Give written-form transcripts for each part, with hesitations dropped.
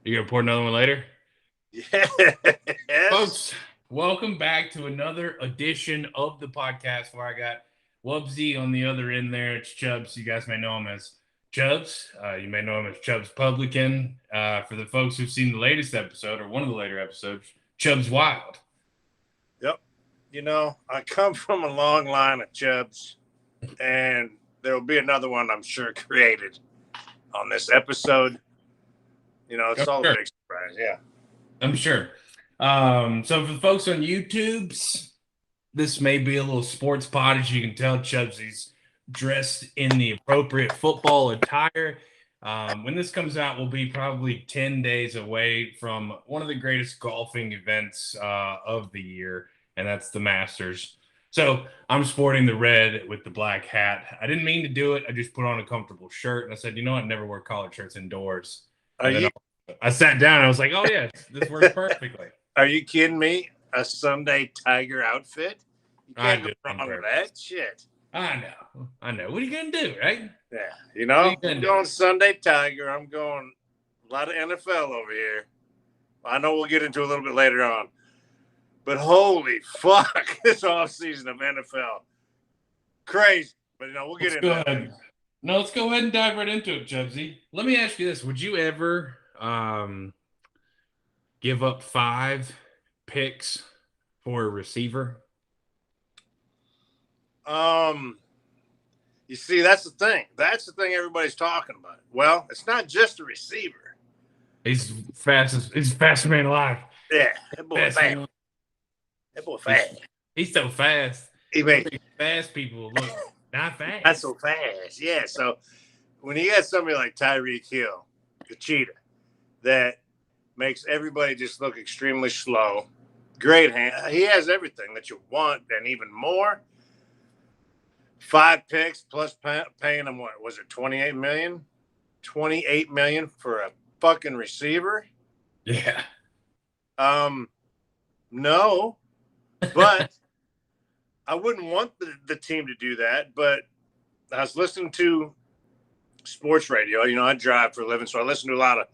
You gonna pour another one later? Yes. Folks, welcome back to another edition of the podcast where I got Wubsy on the other end there. It's Chubbs. You guys may know him as Chubbs. You may know him as Chubbs Publican. For the folks who've seen the latest episode or one of the later episodes, Chubbs Wild. Yep. I come from a long line of Chubbs, and there will be another one, I'm sure, created on this episode. Oh, It's all a sure. big surprise. Yeah. I'm sure. So for the folks on YouTube's, this may be a little sports pod, as you can tell. Chubbsy's dressed in the appropriate football attire. When this comes out, we'll be probably 10 days away from one of the greatest golfing events of the year, and that's the Masters. So I'm sporting the red with the black hat. I didn't mean to do it. I just put on a comfortable shirt, and I said, you know what? I never wear collared shirts indoors. Are And then you I sat down, and I was like, oh, yeah, this works perfectly. are you kidding me? A Sunday Tiger outfit? You I can't go did it on wrong with purpose. that shit. I know. What are you gonna do, right? Yeah. What are you I'm gonna do? going Sunday Tiger. I'm going a lot of NFL over here. I know we'll get into a little bit later on. But holy fuck, this offseason of NFL. Crazy. But we'll get Let's into go that later. ahead. No, let's go ahead and dive right into it, Jubsy. Let me ask you this: would you ever give up 5 picks for a receiver? You see, that's the thing. That's the thing everybody's talking about. Well, it's not just a receiver. He's the fastest man alive. Yeah, that boy Fast fast. man. That boy fast. He's so fast. He makes Fast people look not not fast. so fast. Yeah, so when you got somebody like Tyreek Hill, the cheetah, that makes everybody just look extremely slow, great hand. He has everything that you want and even more. 5 picks plus paying him, what was it, 28 million? 28 million for a fucking receiver? Yeah. No, but I wouldn't want the team to do that. But I was listening to sports radio. I drive for a living, so I listen to a lot of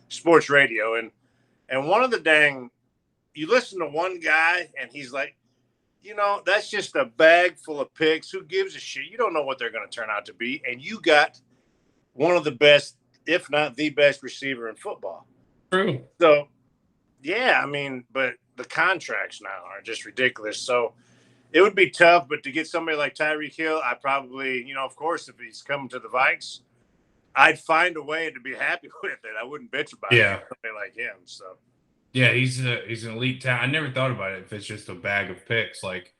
sports radio. And one of the you listen to one guy, and he's like, that's just a bag full of picks. Who gives a shit? You don't know what they're going to turn out to be. And you got one of the best, if not the best receiver in football. True. So, yeah, but the contracts now are just ridiculous. So it would be tough, but to get somebody like Tyreek Hill, I probably, of course, if he's coming to the Vikes, I'd find a way to be happy with it. I wouldn't bitch about Yeah. it. Somebody like him. So Yeah, he's an elite talent. I never thought about it if it's just a bag of picks. Like,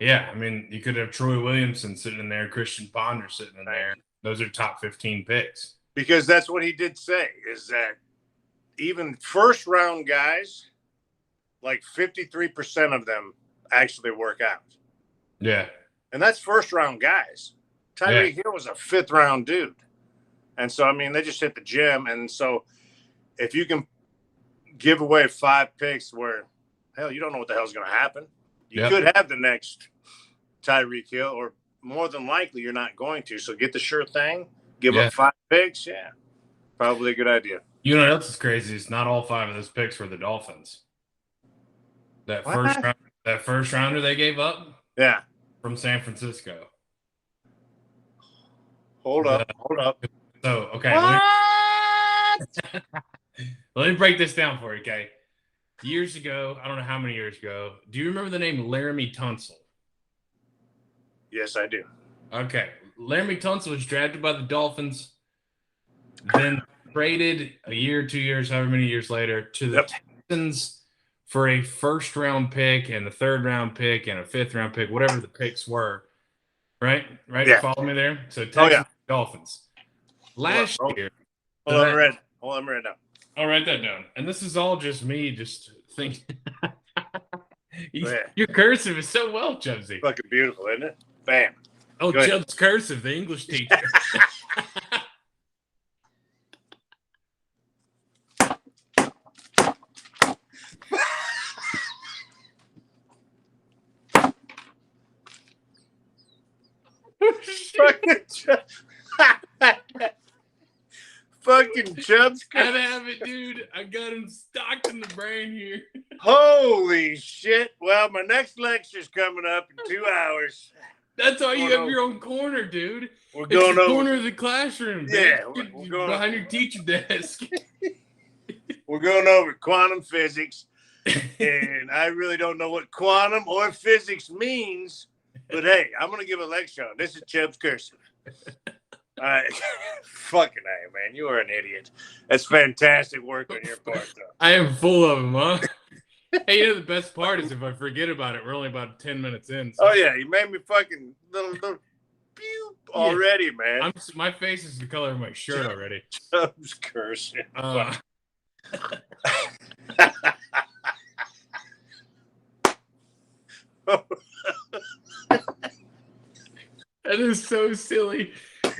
yeah, I mean, you could have Troy Williamson sitting in there, Christian Ponder sitting in there. Those are top 15 picks. Because that's what he did say, is that even first round guys, like 53% of them actually work out. Yeah. And that's first round guys. Tyreek Hill was a 5th round dude. And so, they just hit the gym. And so if you can give away 5 picks where, hell, you don't know what the hell's going to happen. You could have the next Tyreek Hill, or more than likely you're not going to. So get the sure thing, give up 5 picks. Yeah, probably a good idea. You know what else is crazy? It's not all 5 of those picks were the Dolphins. That first rounder they gave up? Yeah. From San Francisco. Hold up. So, okay. Let me break this down for you, okay? Years ago, I don't know how many years ago, do you remember the name Laramie Tunsil? Yes, I do. Okay. Laramie Tunsil was drafted by the Dolphins, then traded a year, 2 years, however many years later, to the Texans for a first-round pick and a third-round pick and a fifth-round pick, whatever the picks were. Right? Yeah. Follow me there? So Texans, Dolphins. Last year. Hold on, right now. I'll write that down. And this is all just me just thinking. Your cursive is so well, Chubbsy. Fucking beautiful, isn't it? Bam. Oh, Chubbs Cursive, the English teacher. Fucking Chubbs. I have it, dude. I got him stocked in the brain here. Holy shit. Well, my next lecture's coming up in 2 hours. That's why you have your own corner, dude. We're It's going the over. corner of the classroom. Yeah, bitch. we're going behind your teacher desk. We're going over quantum physics. And I really don't know what quantum or physics means. But hey, I'm going to give a lecture on this. Is Chubbs Cursive. All right. Fucking A, man. You are an idiot. That's fantastic work on your part, though. I am full of them, huh? Hey, you know the best part is if I forget about it, we're only about 10 minutes in. So. Oh, yeah. You made me fucking little pew already, man. My face is the color of my shirt already. Chubbs Cursive. That is so silly.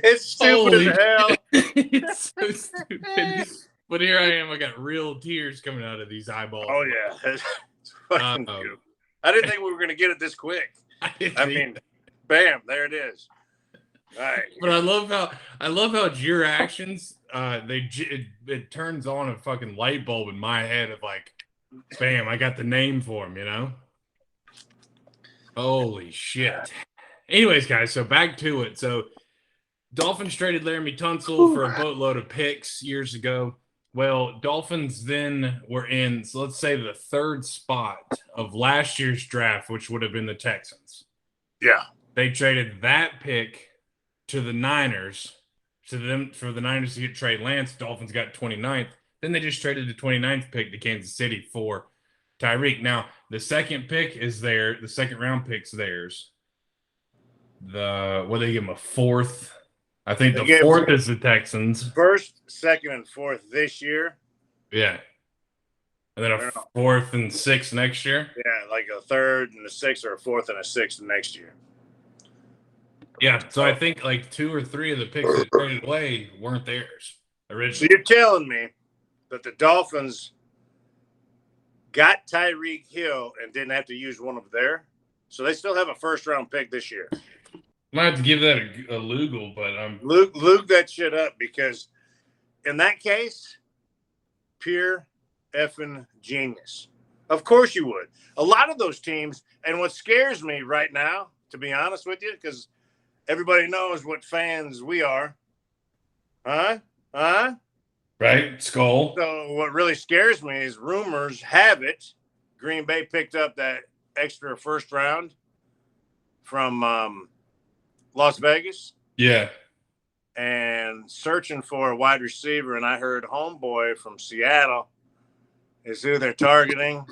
It's stupid as hell. It's so stupid. But here I am. I got real tears coming out of these eyeballs. Oh, yeah. It's fucking good. I didn't think we were going to get it this quick. I mean, bam, there it is. All right. But I love how it's your actions. It turns on a fucking light bulb in my head of like, bam, I got the name for him, you know? Holy shit. Anyways, guys, so back to it. So Dolphins traded Laramie Tunsil for a boatload of picks years ago. Well, Dolphins then were in, so let's say the third spot of last year's draft, which would have been the Texans. Yeah. They traded that pick to the Niners for the Niners to get Trey Lance. Dolphins got 29th. Then they just traded the 29th pick to Kansas City for Tyreek. Now, the second pick is there. The second round pick's theirs. What they give them, a fourth? I think the fourth is the Texans. First, second, and fourth this year. Yeah. And then a fourth and sixth next year. Yeah, like a third and a sixth, or a fourth and a sixth next year. Yeah, so I think like 2 or 3 of the picks that traded away weren't theirs originally. So you're telling me that the Dolphins got Tyreek Hill and didn't have to use one of theirs? So they still have a first-round pick this year. Might have to give that a Lugal, but Luke that shit up, because in that case, pure effing genius. Of course you would. A lot of those teams, and what scares me right now, to be honest with you, because everybody knows what fans we are. Huh? Right, skull. So what really scares me is rumors have it Green Bay picked up that extra first round from Las Vegas. Yeah. And searching for a wide receiver, and I heard homeboy from Seattle is who they're targeting.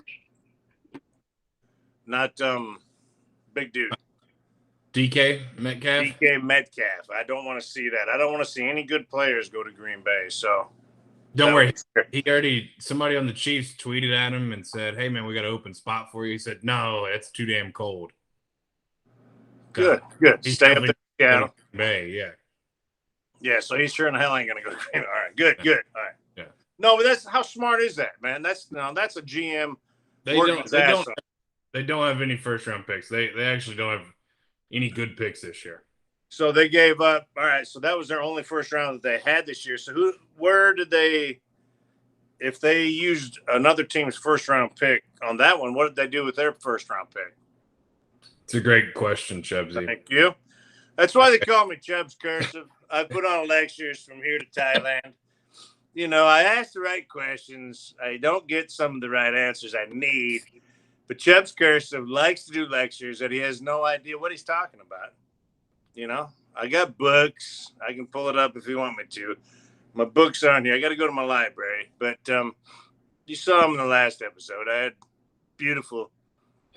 Not big dude. DK Metcalf? DK Metcalf. I don't want to see that. I don't want to see any good players go to Green Bay. So don't worry. Somebody on the Chiefs tweeted at him and said, "Hey man, we got an open spot for you." He said, "No, it's too damn cold." Good. Stay up there, Seattle. Bay, yeah. Yeah, so he's sure in the hell ain't gonna go to Green Bay. All right, good. All right. Yeah. No, but that's how smart is that, man? That's a GM. They don't have any first round picks. They actually don't have any good picks this year. So they gave up. All right, so that was their only first round that they had this year. So where did they, if they used another team's first round pick on that one, what did they do with their first round pick? It's a great question, Chubbsy. Thank you. That's why they call me Chubbs Cursive. I put on lectures from here to Thailand. You know, I ask the right questions. I don't get some of the right answers I need. But Chubbs Cursive likes to do lectures that he has no idea what he's talking about. You know, I got books. I can pull it up if you want me to. My books are on here. I got to go to my library. But you saw them in the last episode. I had beautiful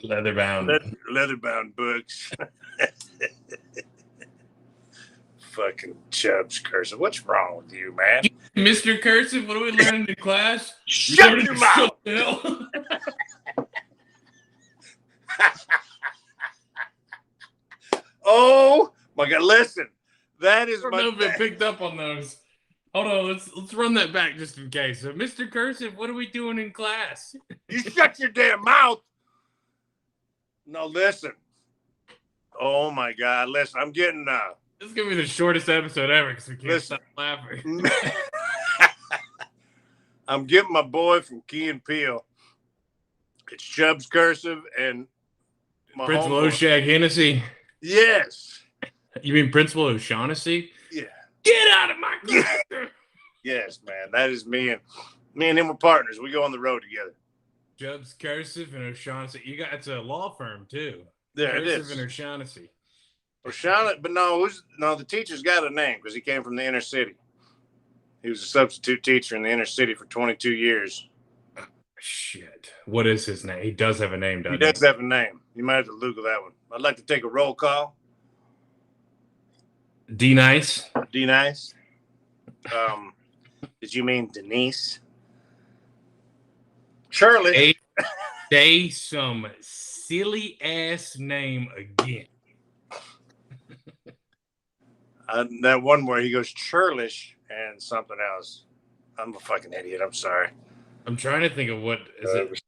leather-bound books. Fucking Chubbs Cursive. What's wrong with you, man? Mr. Cursive, what are we learning in class? Shut your mouth. Oh my God! Listen, that is my. I've been picked up on those. Hold on, let's run that back just in case. So, Mr. Cursive, what are we doing in class? You shut your damn mouth. No, listen. Oh my God! Listen, I'm getting. This is gonna be the shortest episode ever because we can't stop laughing. I'm giving my boy from Key and Peele. It's Chubbs, Cursive, and my Principal homeboy. Oshag Hennessy. Yes. You mean Principal O'Shaughnessy? Yeah. Get out of my classroom. Yes, man. That is me and him were partners. We go on the road together. Chubbs, Cursive, and O'Shaughnessy. It's a law firm too. Yeah, it Cursive is. and O'Shaughnessy. O'Shaughnessy, but no, the teacher's got a name because he came from the inner city. He was a substitute teacher in the inner city for 22 years. Shit. What is his name? He does have a name, doesn't He does have a name. You might have to Google that one. I'd like to take a roll call. D Nice. D Nice. Did you mean Denise? Shirley. Say some silly ass name again. That one where he goes churlish and something else. I'm a fucking idiot. I'm sorry. I'm trying to think of what is it.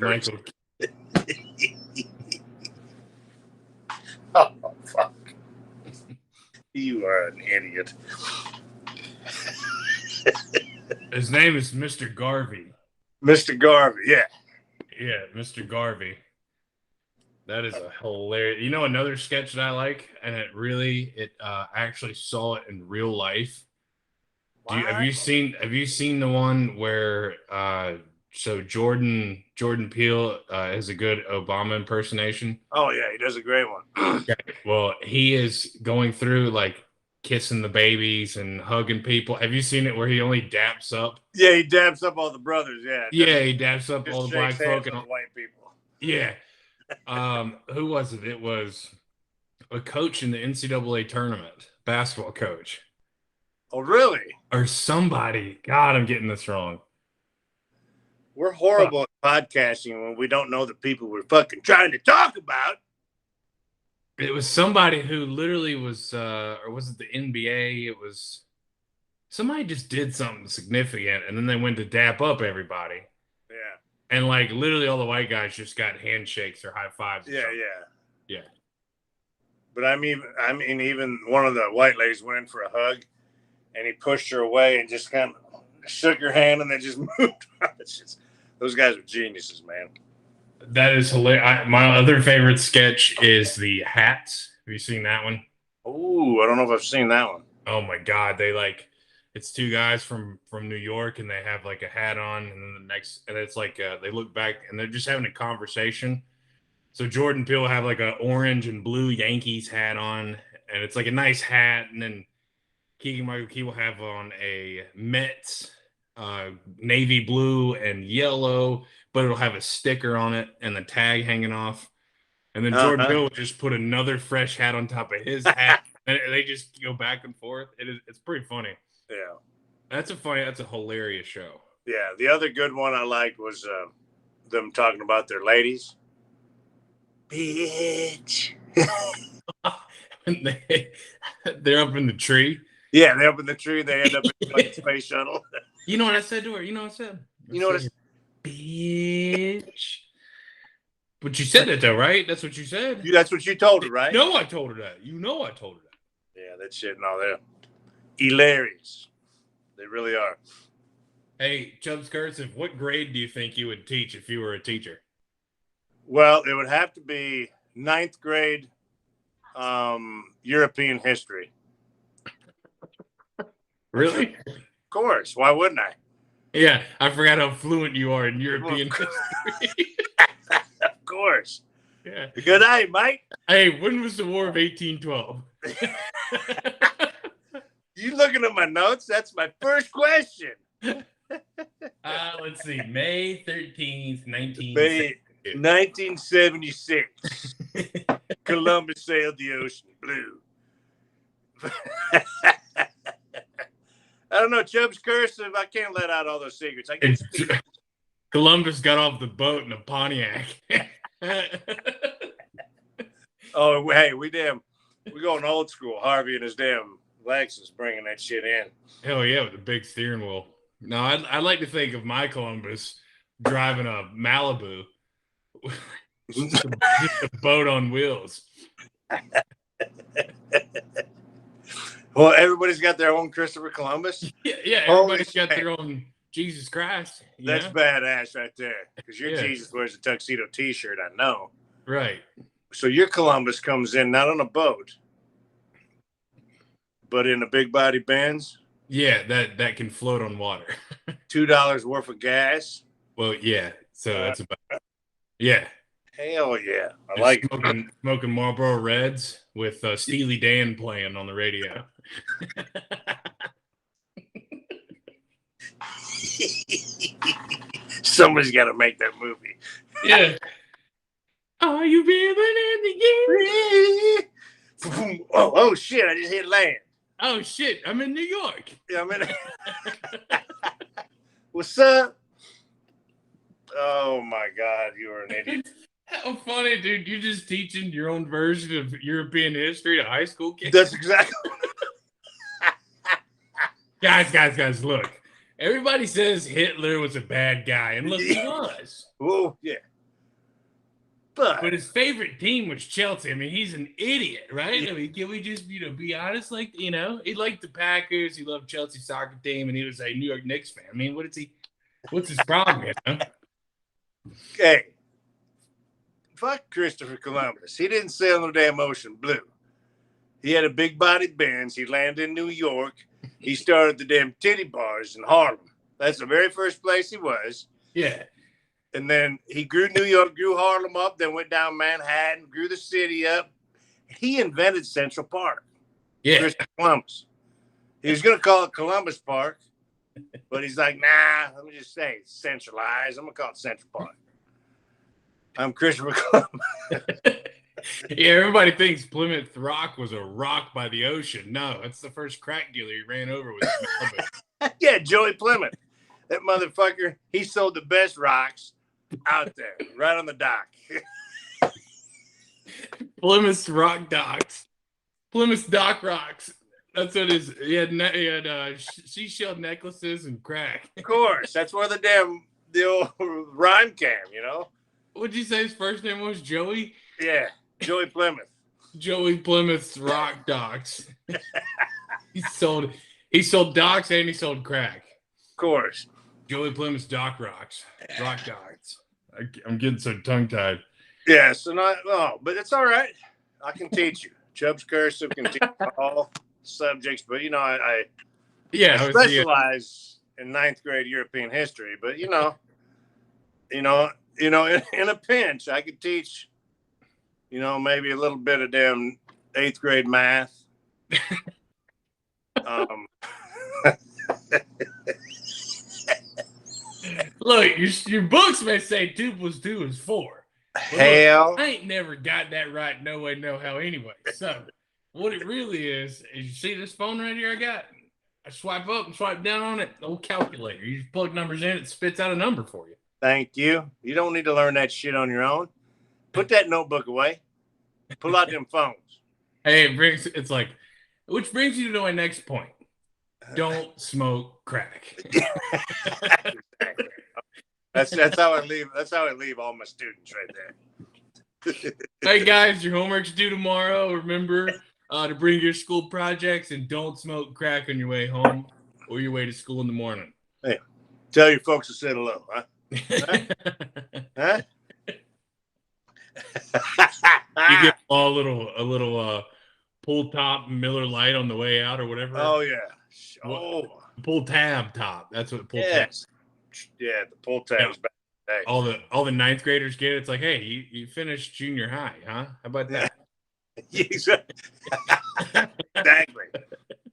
Michael. Oh, fuck. You are an idiot. His name is Mr. Garvey. Mr. Garvey, yeah. Yeah, Mr. Garvey. That is a hilarious. You know another sketch that I like, and it actually saw it in real life. Have you seen the one where so Jordan Peele is a good Obama impersonation? Oh yeah, he does a great one. Well, he is going through like kissing the babies and hugging people. Have you seen it where he only daps up? Yeah, he dabs up all the brothers. Yeah, he daps up all the black folk and all the white people. Yeah. Who was it? It was a coach in the NCAA tournament, basketball coach. Oh, really? Or somebody. God, I'm getting this wrong. We're horrible at podcasting when we don't know the people we're fucking trying to talk about. It was somebody who literally was, or was it the NBA? It was somebody just did something significant, and then they went to dap up everybody. Yeah. And like literally all the white guys just got handshakes or high fives. Yeah. But I mean, even one of the white ladies went in for a hug, and he pushed her away and just kind of shook her hand, and then just moved on. Those guys are geniuses, man. That is hilarious. My other favorite sketch is the hats. Have you seen that one? Oh, I don't know if I've seen that one. Oh my God. It's two guys from New York, and they have like a hat on, and then and it's like they look back and they're just having a conversation. So Jordan Peele will have like an orange and blue Yankees hat on, and it's like a nice hat, and then Keegan-Michael Key will have on a Mets navy blue and yellow, but it'll have a sticker on it and the tag hanging off. And then Jordan Peele will just put another fresh hat on top of his hat, and they just go back and forth. It's pretty funny. Yeah. That's a hilarious show. Yeah. The other good one I liked was them talking about their ladies. Bitch. They're up in the tree. Yeah, they're up in the tree. They end up in the space shuttle. You know what I said to her? You know what I said? What I said? Bitch. But you said that though, right? That's what you said. That's what you told her, right? No, I told her that. I told her that. Yeah, that shit. No, they're hilarious. They really are. Hey, Chubbs Cursive, what grade do you think you would teach if you were a teacher? Well, it would have to be 9th grade European history. Really? Of course. Why wouldn't I? Yeah, I forgot how fluent you are in European history. Of course. Yeah. Good night, Mike. Hey, when was the War of 1812? You looking at my notes? That's my first question. Let's see. May 13th, 1976. Columbus sailed the ocean blue. I don't know, Chubbs Cursive. I can't let out all those secrets. Columbus got off the boat in a Pontiac. Oh, hey, we going old school. Harvey and his damn Lexus bringing that shit in. Hell yeah, with the big steering wheel. No, I like to think of my Columbus driving a Malibu, just a boat on wheels. Well, everybody's got their own Christopher Columbus. Yeah, everybody's got their own Jesus Christ. That's badass right there. Because your Yeah. Jesus wears a tuxedo T-shirt, I know. Right. So your Columbus comes in not on a boat, but in a big body Benz. Yeah, that can float on water. $2 worth of gas. Well, yeah. So that's about yeah. Hell yeah. I Just like smoking Marlboro Reds with Steely Dan playing on the radio. it. Somebody's got to make that movie. Yeah. Are you breathing in the air? Oh shit! I just hit land. Oh shit! I'm in New York. Yeah, I'm in. What's up? Oh my God, you are an idiot. How funny, dude! You're just teaching your own version of European history to high school kids. That's exactly. Guys, look. Everybody says Hitler was a bad guy, and look, he was. Oh yeah. But his favorite team was Chelsea. I mean, he's an idiot, right? I mean, can we just, be honest? Like, he liked the Packers. He loved Chelsea soccer team, and he was a New York Knicks fan. I mean, what's his problem, Hey, fuck Christopher Columbus. He didn't sail no damn ocean blue. He had a big body Benz. He landed in New York. He started the damn titty bars in Harlem. That's the very first place he was. Yeah. And then he grew New York, grew Harlem up, then went down Manhattan, grew the city up. He invented Central Park. Yeah. Christopher Columbus. He was going to call it Columbus Park, but he's like, nah, let me just say it's centralized. I'm going to call it Central Park. I'm Christopher Columbus. Yeah, everybody thinks Plymouth Rock was a rock by the ocean. No, that's the first crack dealer he ran over with. Yeah, Joey Plymouth. That motherfucker, he sold the best rocks out there, right on the dock. Plymouth Rock Docks. Plymouth Dock Rocks. That's what his. He had seashell necklaces and crack. Of course. That's where the old rhyme came, What'd you say his first name was? Joey? Yeah, Joey Plymouth. Joey Plymouth's Rock Docks. He sold docks and he sold crack. Of course. Joey Plymouth's Rock Docks. I'm getting so tongue-tied. Yeah, but it's all right. I can teach you. Chubbs Cursive can teach all subjects, but I specialize in ninth grade European history. But in a pinch, I could teach, maybe a little bit of damn eighth grade math. Look, your books may say 2 + 2 is 4. Hell, look, I ain't never got that right. No way, no how. Anyway, so what it really is you see this phone right here I got? I swipe up and swipe down on it. Old calculator. You just plug numbers in, it spits out a number for you. Thank you. You don't need to learn that shit on your own. Put that notebook away. Pull out them phones. Hey, which brings you to my next point. Don't smoke crack. Exactly. That's how I leave. That's how I leave all my students right there. Hey guys, your homework's due tomorrow. Remember to bring your school projects and don't smoke crack on your way home or your way to school in the morning. Hey, tell your folks to say hello, huh? Huh? You get a little pull top Miller Lite on the way out or whatever. Oh yeah. Oh, pull tab top. That's what pull tab. Yeah, the pull tabs back in the day. All the ninth graders get it. It's like, hey, you finished junior high, huh? How about that? Exactly.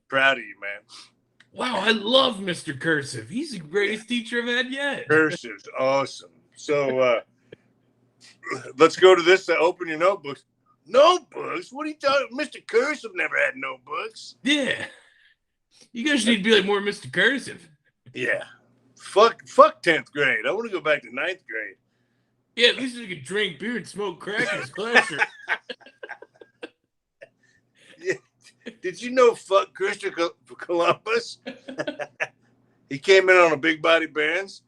Proud of you, man. Wow, I love Mr. Cursive. He's the greatest teacher I've had yet. Cursive's awesome. So let's go to this. Open your notebooks. Notebooks? What are you talking? Mr. Cursive never had notebooks. Yeah. You guys need to be like more Mr. Cursive. Yeah. Fuck 10th grade. I want to go back to 9th grade. Yeah, at least you can drink beer and smoke crack in his classroom. Yeah. Did you know fuck Christopher Columbus? He came in on a big body Benz.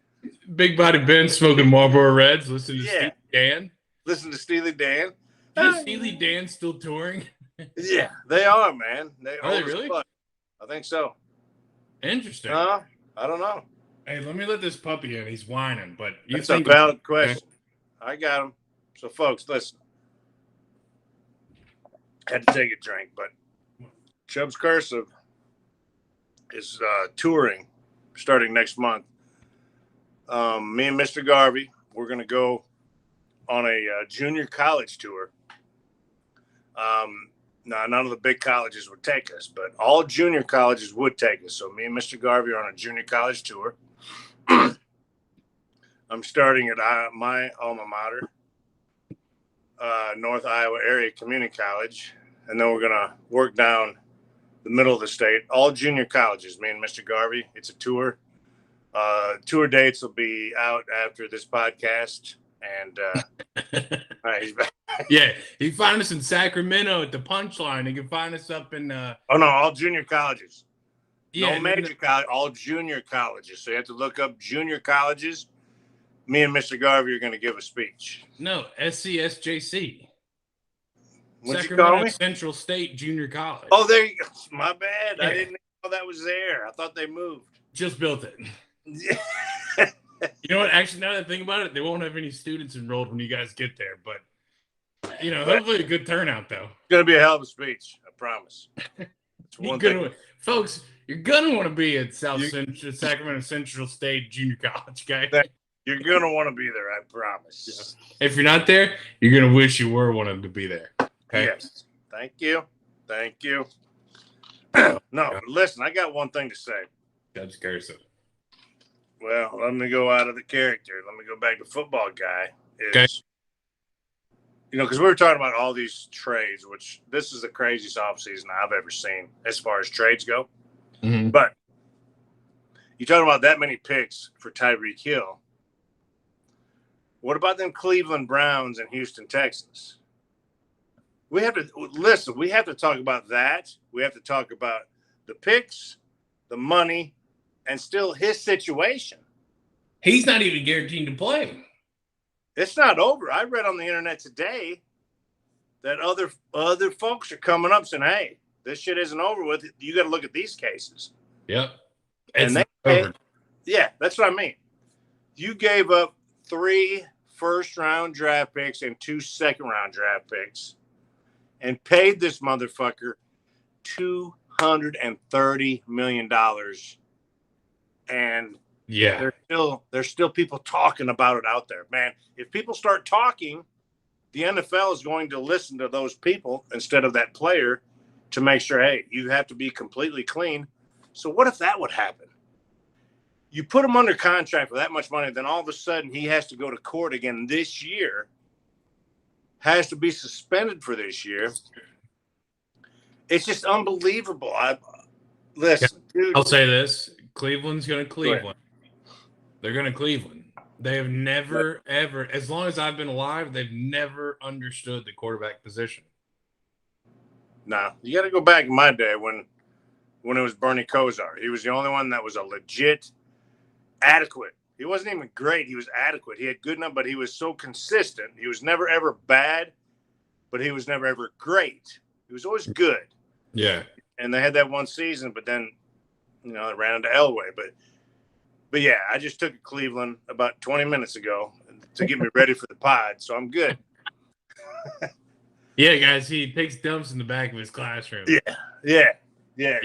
Big body Ben smoking Marlboro Reds. Listen to Steely Dan. Listen to Steely Dan. Is Steely Dan still touring? Yeah, they are, man. Are they really? I think so. Interesting. I don't know. Hey, let me let this puppy in. He's whining, but you That's think a valid okay? question. I got him. So, folks, listen. Had to take a drink, but Chubbs Cursive is touring starting next month. Me and Mr. Garvey, we're going to go on a junior college tour. Now, none of the big colleges would take us, but all junior colleges would take us. So me and Mr. Garvey are on a junior college tour. I'm starting at my alma mater, North Iowa Area Community College, and then we're going to work down the middle of the state, all junior colleges, me and Mr. Garvey. It's a tour. Tour dates will be out after this podcast. And all right, he's back. Yeah, you can find us in Sacramento at the Punchline. You can find us up in Oh no, all junior colleges. yeah, No major college, all junior colleges. So you have to look up junior colleges. Me and Mr. Garvey are going to give a speech. no SCSJC. What'd you Sacramento call me? Central State Junior College. Oh, there you go. My bad. Yeah. I didn't know that was there. I thought they moved. Just built it. You know what? Actually, now that I think about it, they won't have any students enrolled when you guys get there. But hopefully a good turnout though. It's going to be a hell of a speech. I promise. It's one thing. Folks, you're gonna want to be at Sacramento Central State Junior College, okay? You're going to want to be there. I promise. Yeah. If you're not there, you're gonna wish you were wanting to be there. Okay. Yes. Thank you. Thank you. No, listen, I got one thing to say. Chubbs Cursive. Well, let me go out of the character. Let me go back to football guy. Okay. Because we were talking about all these trades, which this is the craziest offseason I've ever seen as far as trades go. Mm-hmm. But you're talking about that many picks for Tyreek Hill. What about them Cleveland Browns and Houston Texans? We have to talk about that. We have to talk about the picks, the money, and still his situation. He's not even guaranteed to play. It's not over. I read on the internet today that other folks are coming up saying, hey, this shit isn't over with. You got to look at these cases. Yep. And yeah, that's what I mean. You gave up 3 first-round draft picks and 2 second-round draft picks and paid this motherfucker $230 million. And yeah, there's still people talking about it out there, man. If people start talking, the NFL is going to listen to those people instead of that player to make sure, hey, you have to be completely clean. So what if that would happen? You put him under contract for that much money, then all of a sudden he has to go to court again this year, has to be suspended for this year. It's just unbelievable. Listen, dude. I'll say this. Cleveland's going to Cleveland. They're going to Cleveland. They have never, ever, as long as I've been alive, they've never understood the quarterback position. No, you got to go back in my day when it was Bernie Kosar. He was the only one that was a legit, adequate. He wasn't even great. He was adequate. He had good enough, but he was so consistent. He was never, ever bad, but he was never, ever great. He was always good. Yeah. And they had that one season, but then, it ran into Elway. But yeah, I just took Cleveland about 20 minutes ago to get me ready for the pod, so I'm good. Yeah, guys, he takes dumps in the back of his classroom. Yeah. I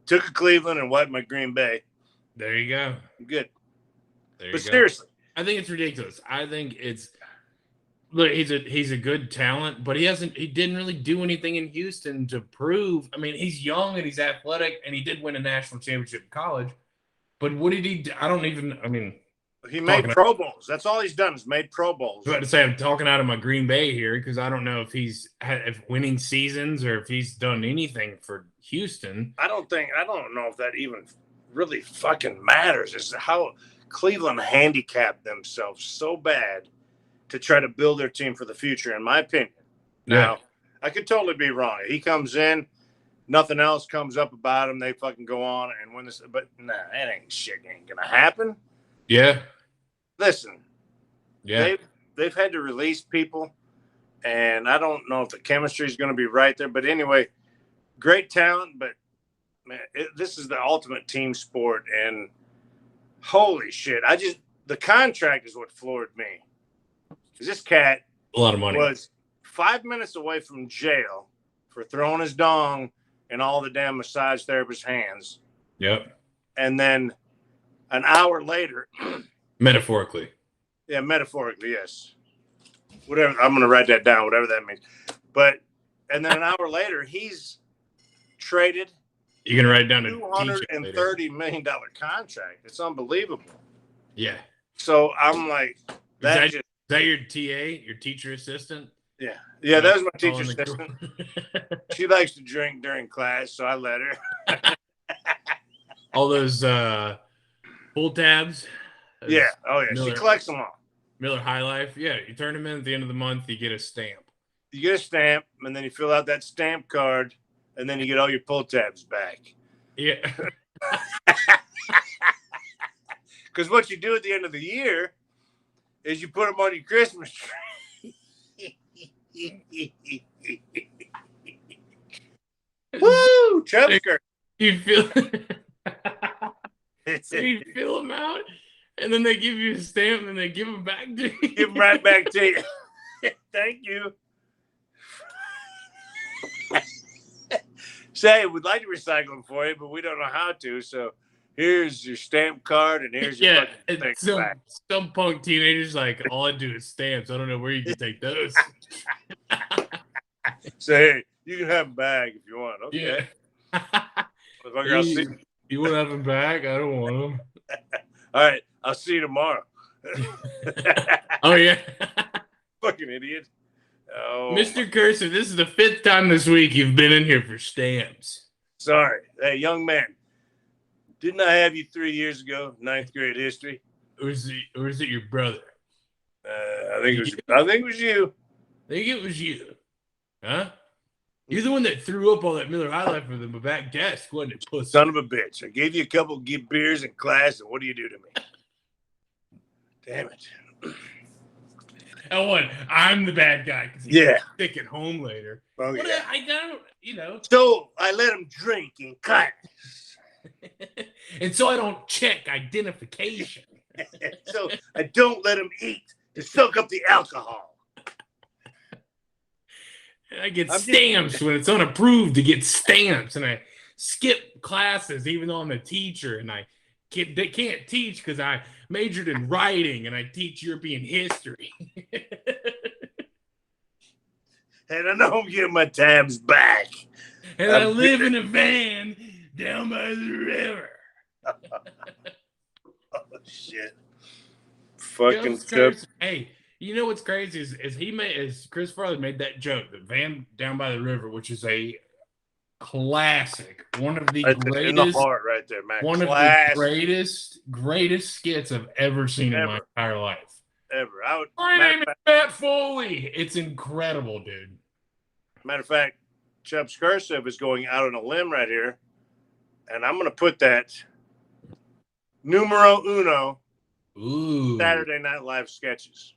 took a Cleveland and wiped my Green Bay. There you go. I'm good. But seriously, I think it's ridiculous. I think look, he's a good talent, but he didn't really do anything in Houston to prove. I mean, he's young and he's athletic, and he did win a national championship in college. But what did he do? he made Pro Bowls. That's all he's done is made Pro Bowls. I was about to say, I'm talking out of my Green Bay here because I don't know if he's had winning seasons or if he's done anything for Houston. I don't know if that even really fucking matters. Is how Cleveland handicapped themselves so bad to try to build their team for the future, in my opinion. Now, I could totally be wrong. He comes in, nothing else comes up about him. They fucking go on and win this. But nah, that ain't gonna happen. Yeah. Listen. Yeah. They've had to release people, and I don't know if the chemistry is going to be right there. But anyway, great talent, but man, this is the ultimate team sport, and Holy shit. The contract is what floored me. Because this cat A lot of money. was 5 minutes away from jail for throwing his dong in all the damn massage therapist's hands. Yep. And then an hour later. Metaphorically. Yeah, metaphorically, yes. Whatever. I'm going to write that down, whatever that means. And then an hour later, he's traded. You can write it down to $230 million contract. It's unbelievable. Yeah. So I'm like, Is that your TA, your teacher assistant? Yeah. Yeah, that was my teacher assistant. She likes to drink during class, so I let her. All those pull tabs. Yeah. Oh, yeah. She collects them all. Miller High Life. Yeah. You turn them in at the end of the month, you get a stamp. You get a stamp, and then you fill out that stamp card, and then you get all your pull tabs back. Yeah. Because what you do at the end of the year is you put them on your Christmas tree. Woo! Chubbs. You feel so you fill them out, and then they give you a stamp, and they give them back to you. Give them right back to you. Thank you. Say, we'd like to recycle them for you, but we don't know how to. So here's your stamp card, and here's your some punk teenagers like, all I do is stamps. I don't know where you can take those. Say, hey, you can have them back if you want. Okay. Yeah. You want to have them back? I don't want them. All right, I'll see you tomorrow. Oh yeah. Fucking idiot. Oh, Mr. Cursive, this is the 5th time this week you've been in here for stamps. Sorry. Hey, young man. Didn't I have you 3 years ago, 9th grade history? Or is it your brother? I think it was you. I think it was you. Huh? You're the one that threw up all that Miller High Life for the back desk, wasn't it, pussy? Son of a bitch. I gave you a couple beers in class, and what do you do to me? Damn it. Oh, what? I'm the bad guy because he's sick at home later. Oh, well, yeah. I don't, So I let him drink in class. And so I don't check identification. So I don't let him eat to soak up the alcohol. And I get stamps when it's unapproved to get stamps. And I skip classes even though I'm a teacher. And they can't teach because I majored in writing and I teach European history. And I know I'm getting my tabs back. And I live in a van down by the river. Oh, shit. Fucking Chubbs. Hey, you know what's crazy is Chris Farley made that joke, the van down by the river, which is a classic, one of the greatest, in the heart right there, man. One classic. Of the greatest skits I've ever seen in my entire life. Ever. My name is Matt Foley. It's incredible, dude. Matter of fact, Chubbs Cursive is going out on a limb right here, and I'm going to put that numero uno Saturday Night Live sketches.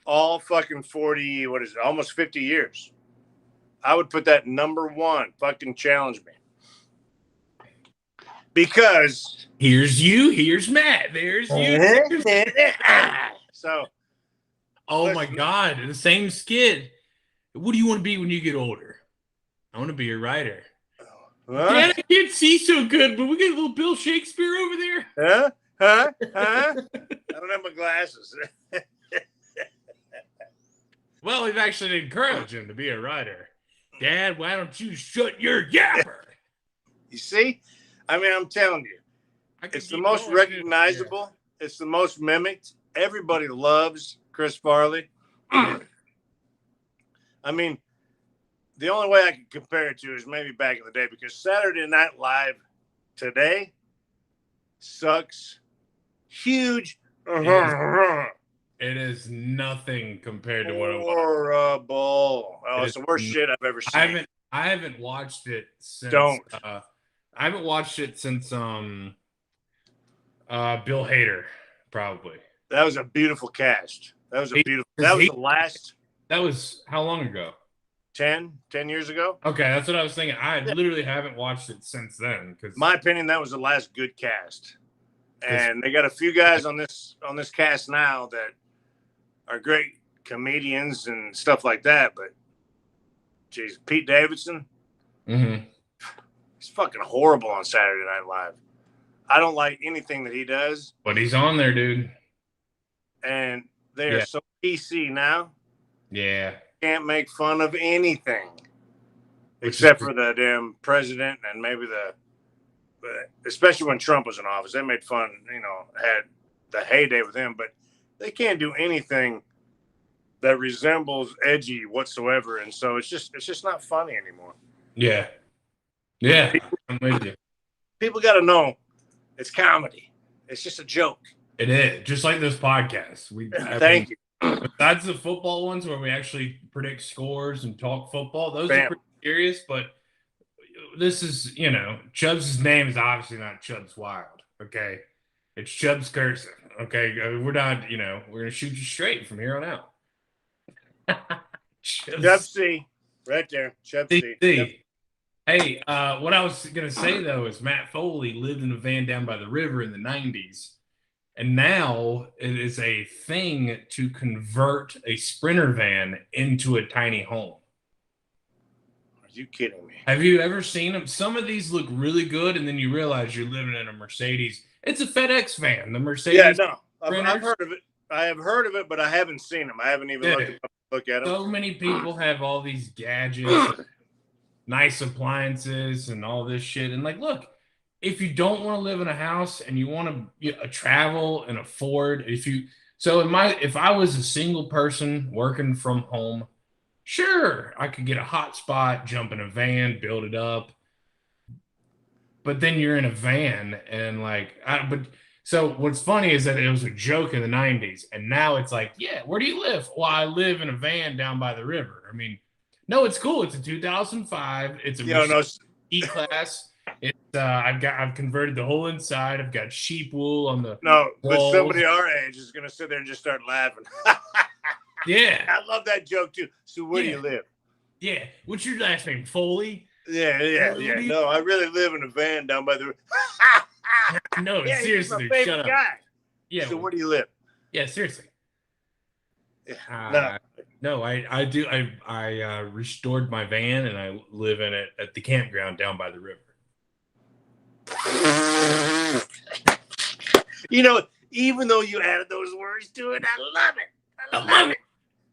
All fucking 40, what is it, almost 50 years. I would put that number one. Fucking challenge me. Because here's you, here's Matt, there's you. So, oh my God, the same skit. What do you want to be when you get older? I want to be a writer. Dad, I can't see so good, but we got a little Bill Shakespeare over there. Huh? I don't have my glasses. Well, we've actually encouraged him to be a writer. Dad, why don't you shut your yapper? You see? I mean, I'm telling you. It's the most recognizable. Yeah. It's the most mimicked. Everybody loves Chris Farley. I mean, the only way I can compare it to is maybe back in the day, because Saturday Night Live today sucks huge. It is nothing compared to what it was. Horrible. Oh, it's the worst shit I've ever seen. I haven't watched it since. I haven't watched it since Bill Hader, probably. That was a beautiful cast. That was the last. That was how long ago? 10 years ago. Okay, that's what I was thinking. I literally haven't watched it since then. My opinion, that was the last good cast. And they got a few guys on this cast now that are great comedians and stuff like that. But, geez, Pete Davidson, he's fucking horrible on Saturday Night Live. I don't like anything that he does. But he's on there, dude. And they are so PC now. Yeah. Can't make fun of anything. Except for the damn president and maybe especially when Trump was in office, they made fun, had the heyday with him, but they can't do anything that resembles edgy whatsoever. And so it's just not funny anymore. Yeah. Yeah. I'm with you. People got to know it's comedy. It's just a joke. It is. Just like this podcast. Thank you. Besides the football ones where we actually predict scores and talk football, those are pretty serious, but this is, Chubbs' name is obviously not Chubbs Wild, okay? It's Chubbs Cursive, okay? We're not, we're going to shoot you straight from here on out. Chubbs C, right there. Chubbs C. Hey, what I was going to say, though, is Matt Foley lived in a van down by the river in the 90s, and now it is a thing to convert a Sprinter van into a tiny home. Are you kidding me? Have you ever seen them? Some of these look really good, and then you realize you're living in a Mercedes. It's a FedEx van. The Mercedes. Yeah, no, I've heard of it. I have heard of it, but I haven't seen them. I haven't even looked at them. So many people have all these gadgets, nice appliances, and all this shit. And look, if you don't want to live in a house and you want to travel and afford, if I was a single person working from home, sure, I could get a hotspot, jump in a van, build it up. But then you're in a van and so what's funny is that it was a joke in the 90s. And now it's like, yeah, where do you live? Well, I live in a van down by the river. I mean, no, it's cool. It's a 2005. It's a E-Class. It's I've converted the whole inside. I've got sheep wool on the walls. But somebody our age is going to sit there and just start laughing. Yeah. I love that joke too. So where do you live? Yeah. What's your last name? Foley? Yeah. No, I really live in a van down by the No, seriously, he's my shut up. Guy. Yeah. So where do you live? Yeah, seriously. No. No, I do. I restored my van and I live in it at the campground down by the river. Even though you added those words to it, I love it. I love it.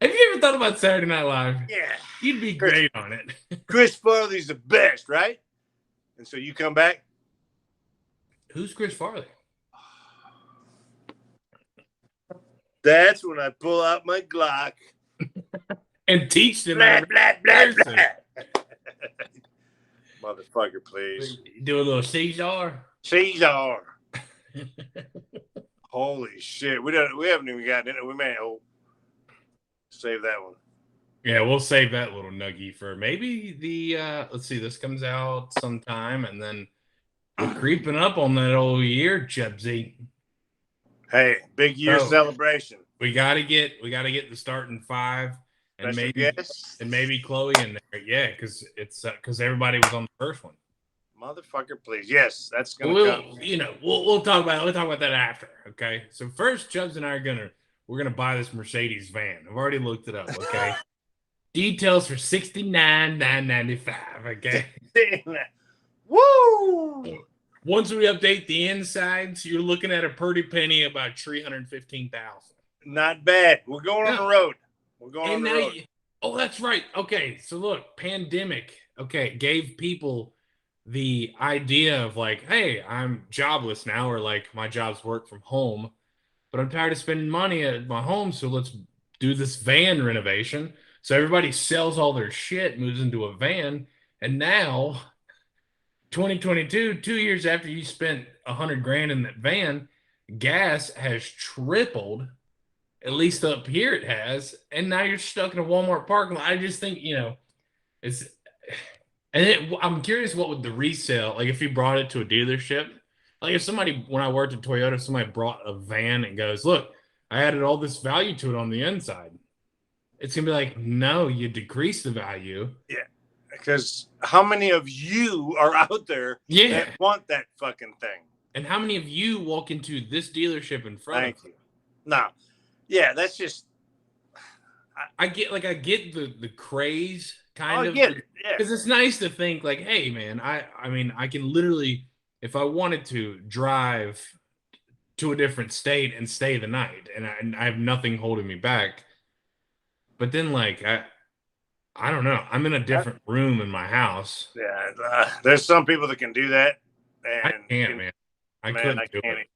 Have you ever thought about Saturday Night Live? Yeah. You'd be great on it. Chris Farley's the best, right? And so you come back? Who's Chris Farley? That's when I pull out my Glock. And teach them. Blah, blah, blah, blah. Motherfucker, please. Do a little Caesar. Holy shit. We haven't even gotten it. We may save that one. Yeah, we'll save that little nuggie for maybe the let's see, this comes out sometime and then we're creeping up on that old year, Chubbsy. Hey, big year celebration. We gotta get the starting five and maybe Chloe in there. Yeah, because everybody was on the first one. Motherfucker, please. Yes, that's gonna come. We'll talk about that after. Okay. So first, Chubbs and I we're gonna buy this Mercedes van. I've already looked it up. Okay. Details for $69,995. Okay. Woo! Once we update the insides, you're looking at a pretty penny about $315,000. Not bad. We're going on the road. Oh, that's right. Okay. So look, pandemic. Okay, gave people the idea of hey, I'm jobless now, or my job's work from home, but I'm tired of spending money at my home, so let's do this van renovation. So everybody sells all their shit, moves into a van, and now 2022, 2 years after you spent $100,000 in that van, gas has tripled. At least up here it has, and now you're stuck in a Walmart parking lot. I just think it's. I'm curious what would the resale, if you brought it to a dealership, if somebody, when I worked at Toyota, somebody brought a van and goes, look, I added all this value to it on the inside. It's going to be no, you decrease the value. Yeah. Because how many of you are out there that want that fucking thing? And how many of you walk into this dealership in front Thank of you. No, yeah, that's just. I get the craze kind I of, get it. Yeah, because it's nice to think like, hey man, I mean I can literally, if I wanted to, drive to a different state and stay the night, and I have nothing holding me back. But then like I don't know, I'm in a different room in my house. yeah. There's some people that can do that, I and can't, man. I man, couldn't I do can't. it.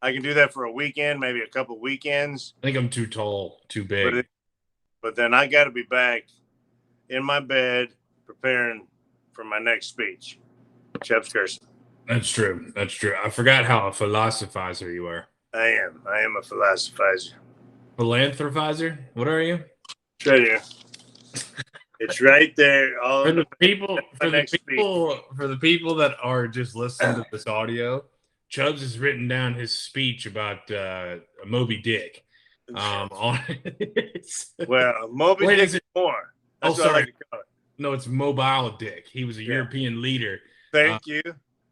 I can do that for a weekend, maybe a couple weekends, I think I'm too tall, too big. but then I got to be back in my bed preparing for my next speech. Chubbs Cursive. That's true. That's true. I forgot how a philosophizer you are. I am. I am a philosophizer. Philanthropizer? What are you? It's right here. It's right there. All For the people, next speech. for the people that are just listening to this audio, Chubbs has written down his speech about Moby Dick. On Well, Moby Wait, Dick is it? more. Oh, That's what I sorry. like to call it. No, it's Mobile Dick. He was a Yeah. European leader Thank you.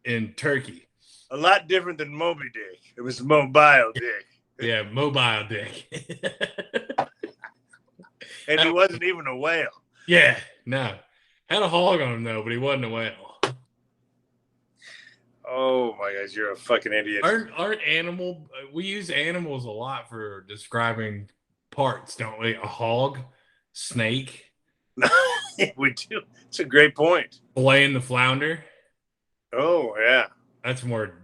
in Turkey. A lot different than Moby Dick. It was Mobile Dick. Yeah, Mobile Dick. And he wasn't even a whale. Yeah, no. Had a hog on him though, but he wasn't a whale. Oh my gosh, you're a fucking idiot. Aren't animal? We use animals a lot for describing parts, don't we? A hog, snake, We do. It's a great point. filleting the flounder. Oh yeah. That's more,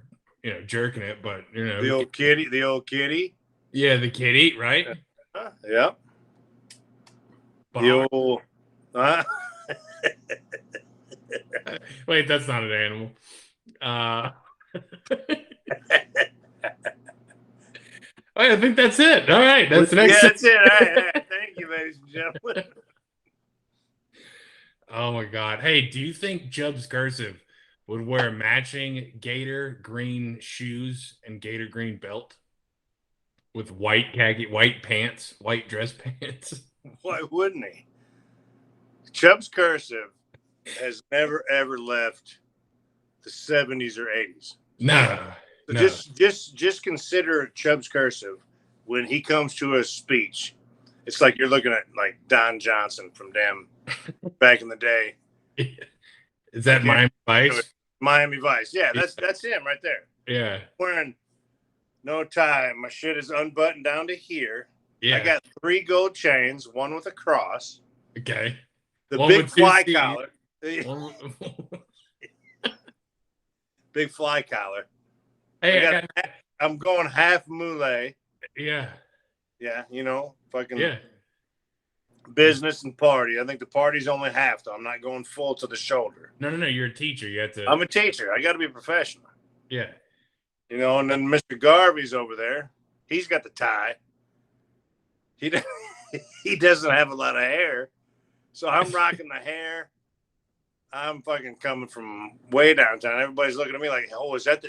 jerking it, but The old kitty. The old kitty. yeah, the kitty, right? Yeah. The old. Wait, that's not an animal. I think that's it. All right, that's the next. Yeah, that's it. All right. Thank you, ladies and gentlemen. Oh my God! Hey, do you think Chubbs Cursive would wear matching gator green shoes and gator green belt with white pants, white dress pants? Why wouldn't he? Chubbs Cursive has never ever left the 70s or 80s. No. So No. just consider Chubbs Cursive when he comes to a speech. It's like you're looking at like Don Johnson from them back in the day. Is that Miami Vice? Miami Vice. Yeah, that's him right there. Yeah. Wearing no tie. My shit is unbuttoned down to here. Yeah. I got 3 gold chains, one with a cross. Okay. The One big with 2 fly C's. collar. Big fly collar. Hey, I'm going half moulet. yeah. Yeah, fucking Yeah. business and party. I think the party's only half, though. I'm not going full to the shoulder. No. You're a teacher. You have to. I'm a teacher. I got to be professional. Yeah. And then Mr. Garvey's over there. He's got the tie. He doesn't have a lot of hair. So I'm rocking the hair. I'm fucking coming from way downtown. Everybody's looking at me like, oh, is that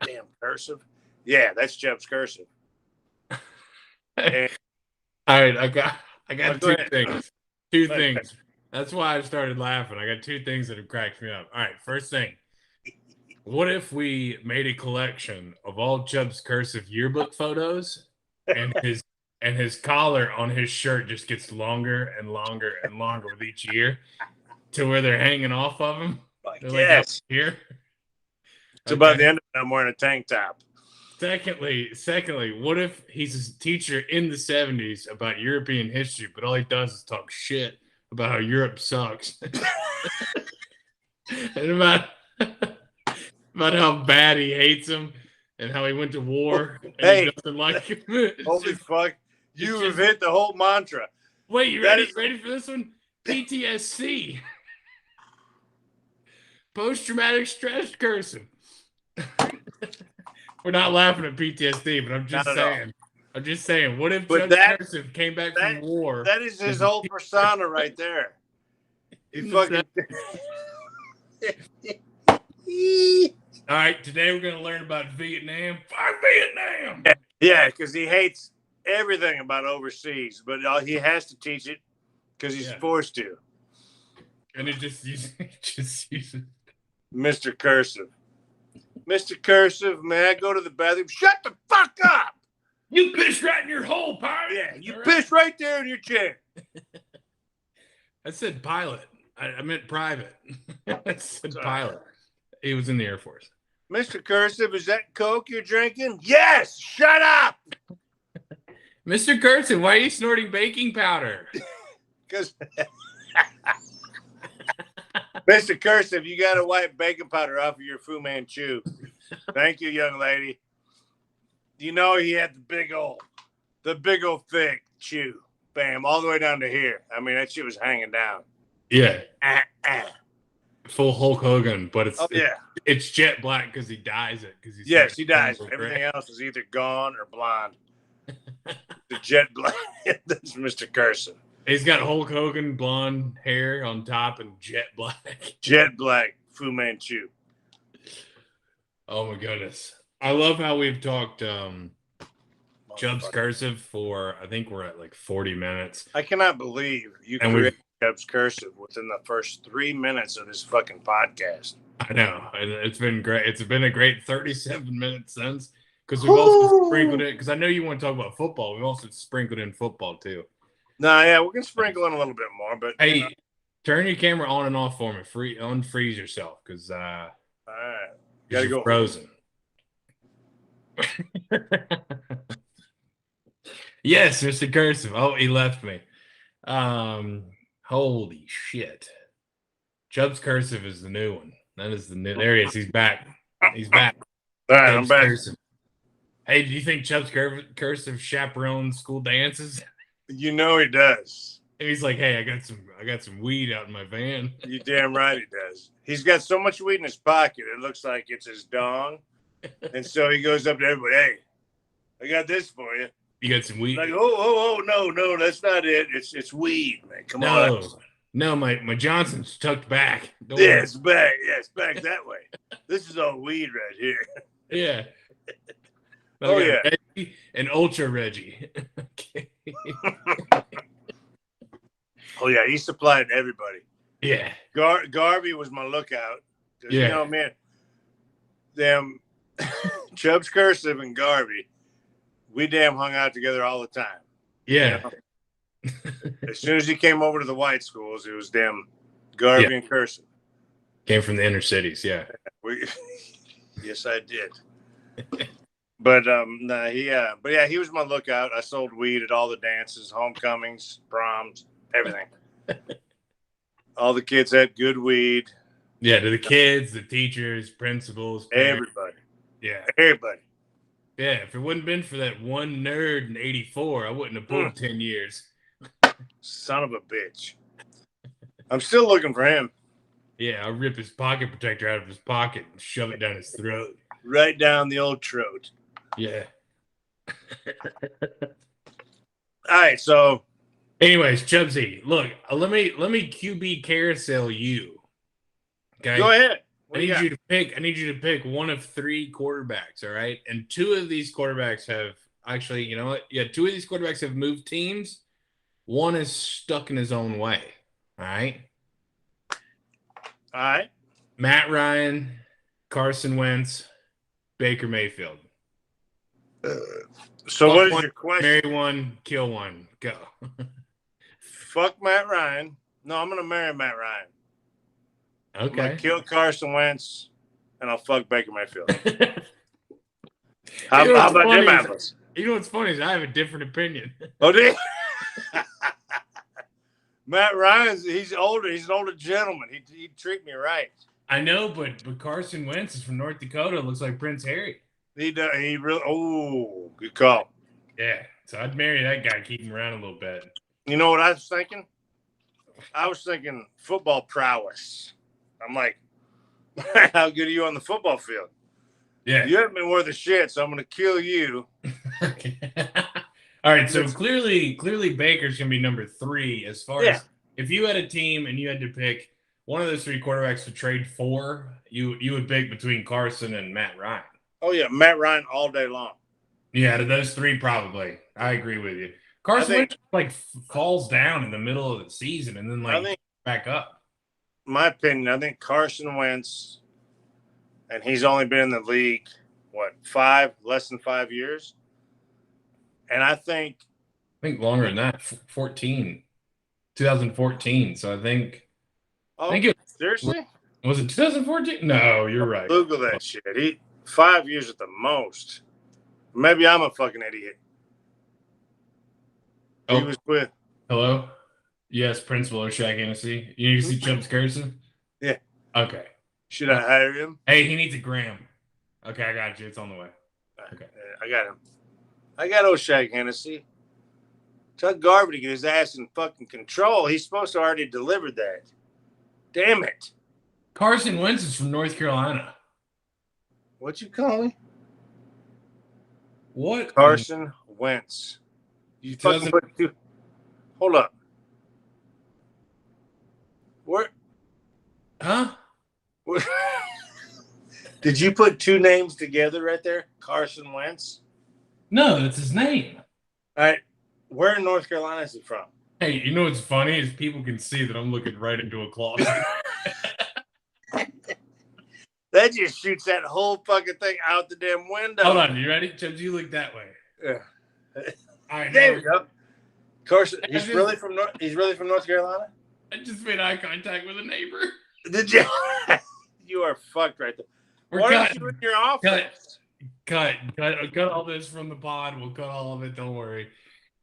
damn Cursive? Yeah, that's Chubbs Cursive. All right, I got two ahead. things. Two things. That's why I started laughing. I got 2 things that have cracked me up. All right, first thing. What if we made a collection of all Chubbs Cursive yearbook photos, and his collar on his shirt just gets longer and longer and longer with each year, to where they're hanging off of him? They're like up here. So by the end of it, I'm wearing a tank top. Secondly, what if he's a teacher in the 70s about European history, but all he does is talk shit about how Europe sucks and about how bad he hates him and how he went to war and he doesn't like him. Holy fuck. You have hit the whole mantra. Wait, you ready for this one? PTSD. Post-traumatic stress cursive. We're not laughing at PTSD, but I'm just saying. What if Chubbs Cursive came back from war? That is his whole persona right there. He fucking. All right, today we're going to learn about Vietnam. Fuck Vietnam! Yeah, because he hates everything about overseas, but he has to teach it because he's forced to. And it just uses Mr. Cursive. Mr. Cursive, may I go to the bathroom? Shut the fuck up! You pissed right in your hole, pirate. Yeah, you pissed right there in your chair. I said pilot. I meant private. I said Sorry. pilot. He was in the Air Force. Mr. Cursive, is that Coke you're drinking? Yes! Shut up! Mr. Cursive, why are you snorting baking powder? Because Mr. Cursive, you got to wipe baking powder off of your Fu Manchu. Thank you, young lady. You know he had the big old thick chew. Bam, all the way down to here. I mean, that shit was hanging down. Yeah. Full Hulk Hogan, but it's jet black because he dyes it. Yes, he dyes it. Everything else is either gone or blonde. The jet black. That's Mr. Cursive. He's got Hulk Hogan blonde hair on top and jet black. Jet black Fu Manchu. Oh my goodness. I love how we've talked Chubbs Cursive for, I think we're at like 40 minutes. I cannot believe you created Chubbs Cursive within the first 3 minutes of this fucking podcast. I know. It's been great. It's been a great 37 minutes since, because we've also sprinkled it, because I know you want to talk about football. We've also sprinkled in football too. No, yeah, we're going to sprinkle in a little bit more. But hey, turn your camera on and off for me. Unfreeze yourself, because all right. Gotta go frozen. Yes, Mr. Cursive. Oh, he left me. Holy shit. Chubbs Cursive is the new one. That is the new. There he is. He's back. He's back. All right, I'm back. Cursive. Hey, do you think Chubbs Cursive chaperones school dances? You know he does. And he's like, hey, I got some weed out in my van. You damn right he does. He's got so much weed in his pocket, it looks like it's his dong. And so he goes up to everybody, hey, I got this for you. You got some weed? Like, no, that's not it. It's weed, man. Come on. No, my Johnson's tucked back. It's back. Yeah, it's back that way. This is all weed right here. Yeah. Oh, yeah. Reggie and Ultra Reggie. Oh, yeah. He supplied everybody. Yeah. Garvey was my lookout. Yeah. You know, man, them Chubbs Cursive and Garvey, we damn hung out together all the time. Yeah. You know? As soon as he came over to the white schools, it was damn Garvey and Cursive. Came from the inner cities, yeah. Yes, I did. But he was my lookout. I sold weed at all the dances, homecomings, proms, everything. All the kids had good weed. Yeah, to the kids, the teachers, principals, parents. Everybody. Yeah. Everybody. Yeah, if it wouldn't have been for that one nerd in 84, I wouldn't have pulled 10 years. Son of a bitch. I'm still looking for him. Yeah, I'll rip his pocket protector out of his pocket and shove it down his throat. Right down the old throat. Yeah. All right, so anyways, Chubbsy, look, let me QB carousel you. Okay. Go ahead. I need you to pick one of three quarterbacks, all right? And two of these quarterbacks have actually, you know what? Yeah, two of these quarterbacks have moved teams. One is stuck in his own way. All right. All right. Matt Ryan, Carson Wentz, Baker Mayfield. So fuck what is one, your question? Marry one, kill one. Go. Fuck Matt Ryan. No, I'm going to marry Matt Ryan. Okay. I'm going to kill Carson Wentz, and I'll fuck Baker Mayfield. How about them apples? You know what's funny is I have a different opinion. Oh, did Matt Ryan's, he's older. He's an older gentleman. He'd treat me right. I know, but Carson Wentz is from North Dakota. Looks like Prince Harry. He really. Oh, good call. Yeah, so I'd marry that guy, keep him around a little bit. You know what I was thinking? I was thinking football prowess. I'm like, how good are you on the football field? Yeah, you haven't been worth a shit, so I'm going to kill you. Okay. All right, so clearly Baker's going to be number 3 as far as if you had a team and you had to pick one of those 3 quarterbacks to trade for, you would pick between Carson and Matt Ryan. Oh, yeah, Matt Ryan all day long. Yeah, to those 3 probably. I agree with you. Carson Wentz falls down in the middle of the season and then back up. My opinion, I think Carson Wentz and he's only been in the league, less than 5 years. And I think longer than that, 2014. So I think it seriously? was it 2014? No, you're right. Google that shit. 5 years at the most. Maybe I'm a fucking idiot. He was with. Hello? Yes, Principal O'Shaq Hennessy. You need to see Chubbs Cursive? Yeah. Okay. Should I hire him? Hey, he needs a gram. Okay, I got you. It's on the way. Okay. I got him. I got O'Shaq Hennessy. Tell Garvey to get his ass in fucking control. He's supposed to already delivered that. Damn it. Carson Wentz is from North Carolina. What you call me? What? Carson Wentz. You fucking put two. Hold up. Where? Huh? Where? Did you put two names together right there? Carson Wentz? No, that's his name. All right. Where in North Carolina is he from? Hey, you know what's funny is people can see that I'm looking right into a closet. That just shoots that whole fucking thing out the damn window. Hold on, you ready? Chubbs, you look that way. Yeah. All right, there we go. Carson, he's really from North Carolina? I just made eye contact with a neighbor. Did you? You are fucked right there. Why aren't you in your office? Cut all this from the pod. We'll cut all of it. Don't worry.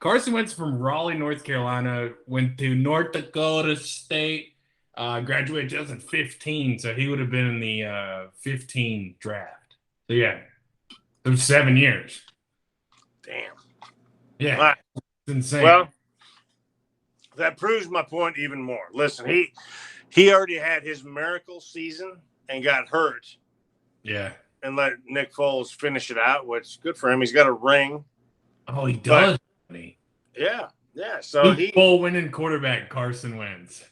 Carson Wentz from Raleigh, North Carolina, went to North Dakota State, graduated 2015, so he would have been in the 15 draft. So, yeah, it was 7 years. Damn. Yeah, right. It's insane. Well, that proves my point even more. Listen, he already had his miracle season and got hurt. Yeah. And let Nick Foles finish it out, which good for him. He's got a ring. Oh, he does. Yeah. So Super Bowl winning quarterback Carson Wentz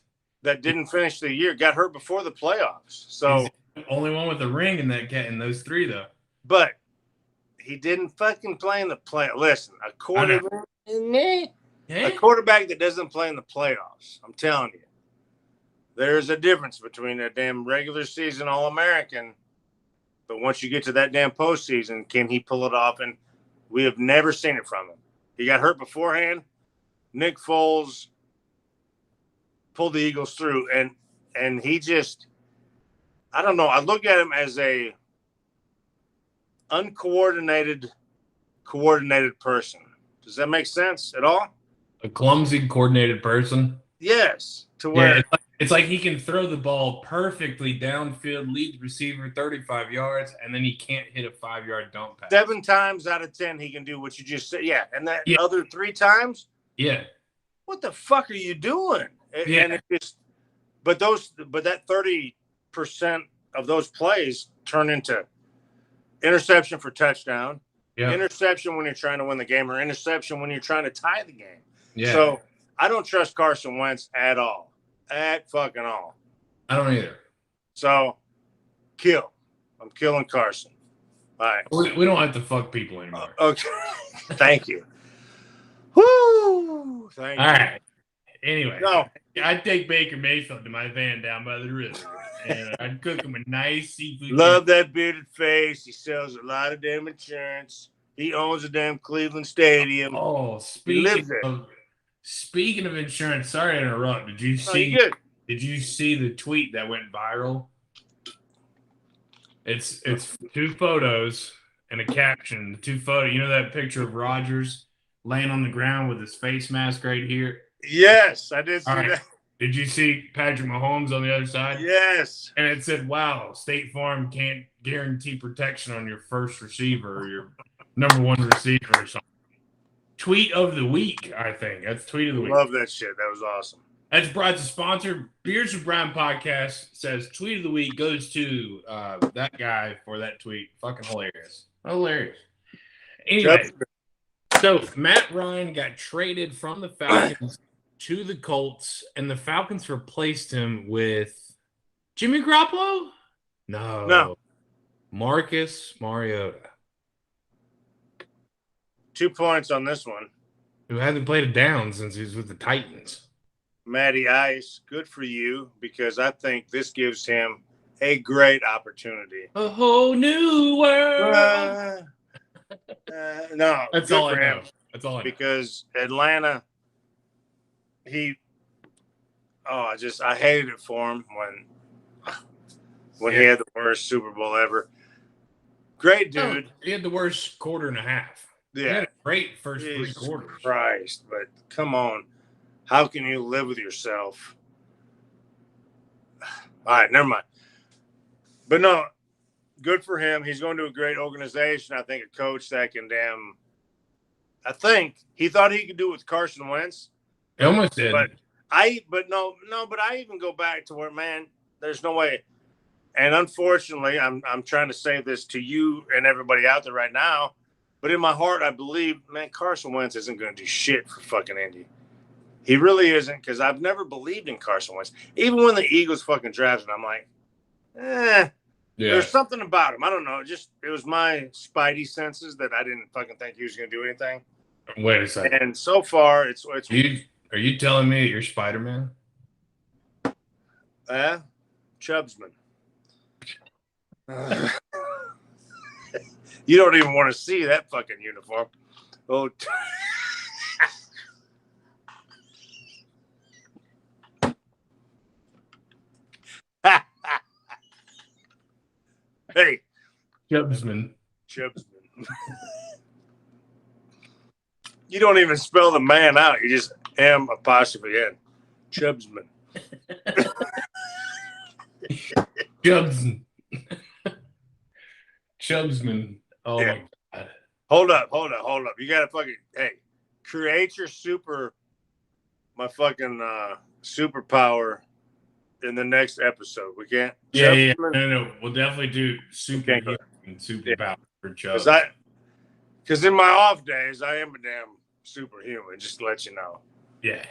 that didn't finish the year, got hurt before the playoffs. So he's the only one with a ring in those three though. But he didn't fucking play in the play. Listen, a quarterback that doesn't play in the playoffs. I'm telling you, there's a difference between a damn regular season All-American. But once you get to that damn postseason, can he pull it off? And we have never seen it from him. He got hurt beforehand. Nick Foles pulled the Eagles through, and he just, I don't know. I look at him as a coordinated person. Does that make sense at all? A clumsy, coordinated person? Yes. To where it's like he can throw the ball perfectly downfield, lead the receiver 35 yards, and then he can't hit a 5-yard dump pass. 7 times out of 10, he can do what you just said. Yeah. And that other 3 times? Yeah. What the fuck are you doing? Yeah. And it just, but that 30% of those plays turn into interception for touchdown, interception when you're trying to win the game, or interception when you're trying to tie the game. Yeah. So I don't trust Carson Wentz at all. At fucking all. I don't either. So kill. I'm killing Carson. All right. We don't have to fuck people anymore. Okay. Thank you. Woo! Thank you. All right. Anyway, no. I'd take Baker Mayfield to my van down by the river, and I'd cook him a nice seafood. Love that bearded face. He sells a lot of damn insurance. He owns a damn Cleveland Stadium. Oh, speaking of insurance, sorry to interrupt. Did you see the tweet that went viral? It's 2 photos and a caption. The 2 photos, you know that picture of Rodgers laying on the ground with his face mask right here? Yes, I did see that. Did you see Patrick Mahomes on the other side? Yes. And it said, wow, State Farm can't guarantee protection on your first receiver or your number 1 receiver or something. Tweet of the week, I think. That's tweet of the week. Love that shit. That was awesome. That's brought to sponsor. Beers with Brian podcast says tweet of the week goes to that guy for that tweet. Fucking hilarious. Hilarious. Anyway, so Matt Ryan got traded from the Falcons to the Colts, and the Falcons replaced him with Jimmy Garoppolo? No. Marcus Mariota. 2 points on this one. Who hasn't played a down since he was with the Titans. Matty Ice, good for you, because I think this gives him a great opportunity. A whole new world. No, That's good all I for know. him. That's all I know. Because Atlanta, I hated it for him when he had the worst Super Bowl ever. Great dude. He had the worst quarter and a half. Yeah. He had a great first Jesus 3 quarters. Christ, but come on. How can you live with yourself? All right, never mind. But no, good for him. He's going to a great organization. I think a coach that can I think he thought he could do it with Carson Wentz. He almost did. But I even go back to where, man, there's no way. And unfortunately, I'm trying to say this to you and everybody out there right now, but in my heart, I believe, man, Carson Wentz isn't going to do shit for fucking Indy. He really isn't, because I've never believed in Carson Wentz. Even when the Eagles fucking drafted him, I'm like, there's something about him. I don't know. It was my spidey senses that I didn't fucking think he was going to do anything. Wait a second. And so far, it's Are you telling me that you're Spider-Man? Chubbsman. You don't even want to see that fucking uniform. Oh, hey, Chubbsman. You don't even spell the man out. You just M''N. Chubbsman. Chubbsman. Chubbsman. Oh, yeah. my God. Hold up. You got to fucking, create your my fucking superpower in the next episode. We can't. Yeah. No. We'll definitely do superpower for Chubbs. Because in my off days, I am a damn superhuman, just to let you know. Yeah.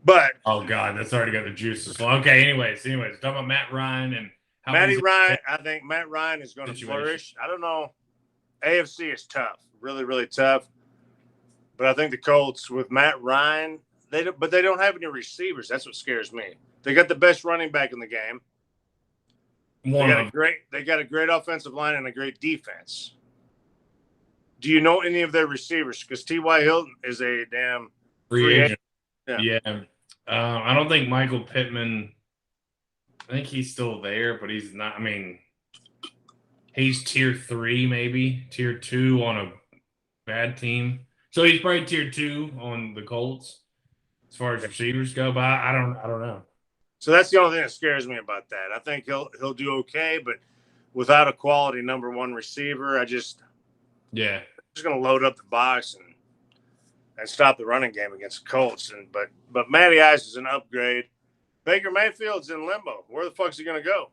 But oh God, that's already got the juices. Well, okay. Anyways, talking about Matt Ryan and how Ryan. I think Matt Ryan is going to flourish. I don't know. AFC is tough, really, really tough. But I think the Colts with Matt Ryan, they don't have any receivers. That's what scares me. They got the best running back in the game. They got a great offensive line and a great defense. Do you know any of their receivers? Because T.Y. Hilton is a damn free agent. Yeah. I don't think Michael Pittman. I think he's still there, but he's not. I mean, he's tier 3, maybe tier 2 on a bad team. So he's probably tier 2 on the Colts as far as receivers go. But I don't know. So that's the only thing that scares me about that. I think he'll do okay, but without a quality number 1 receiver, I'm just going to load up the box and stop the running game against the Colts. But Matty Ice is an upgrade. Baker Mayfield's in limbo. Where the fuck's he going to go?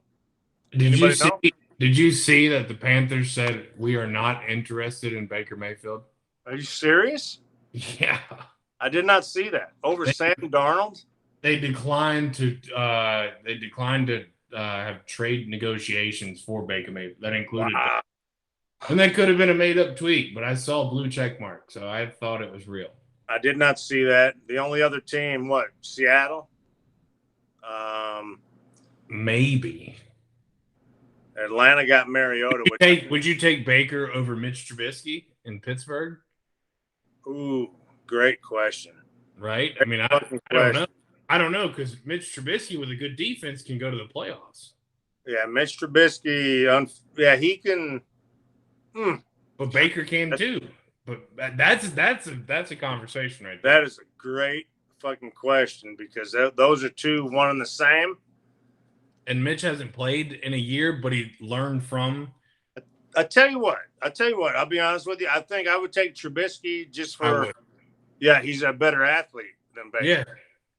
Did you see that the Panthers said we are not interested in Baker Mayfield? Are you serious? Yeah. I did not see that. Over Sam Darnold? They declined to have trade negotiations for Baker Mayfield. That included and that could have been a made-up tweet, but I saw a blue check mark, so I thought it was real. I did not see that. The only other team, Seattle? Maybe. Atlanta got Mariota. Would you take Baker over Mitch Trubisky in Pittsburgh? Ooh, great question. Right? I mean, I don't know. I don't know, because Mitch Trubisky with a good defense can go to the playoffs. Yeah, Mitch Trubisky, he can. But Baker can too. But that's a conversation right there. That is a great fucking question, because those are one and the same. And Mitch hasn't played in a year, but he learned from. I tell you what. I'll be honest with you. I think I would take Trubisky just for. Yeah, he's a better athlete than Baker. Yeah,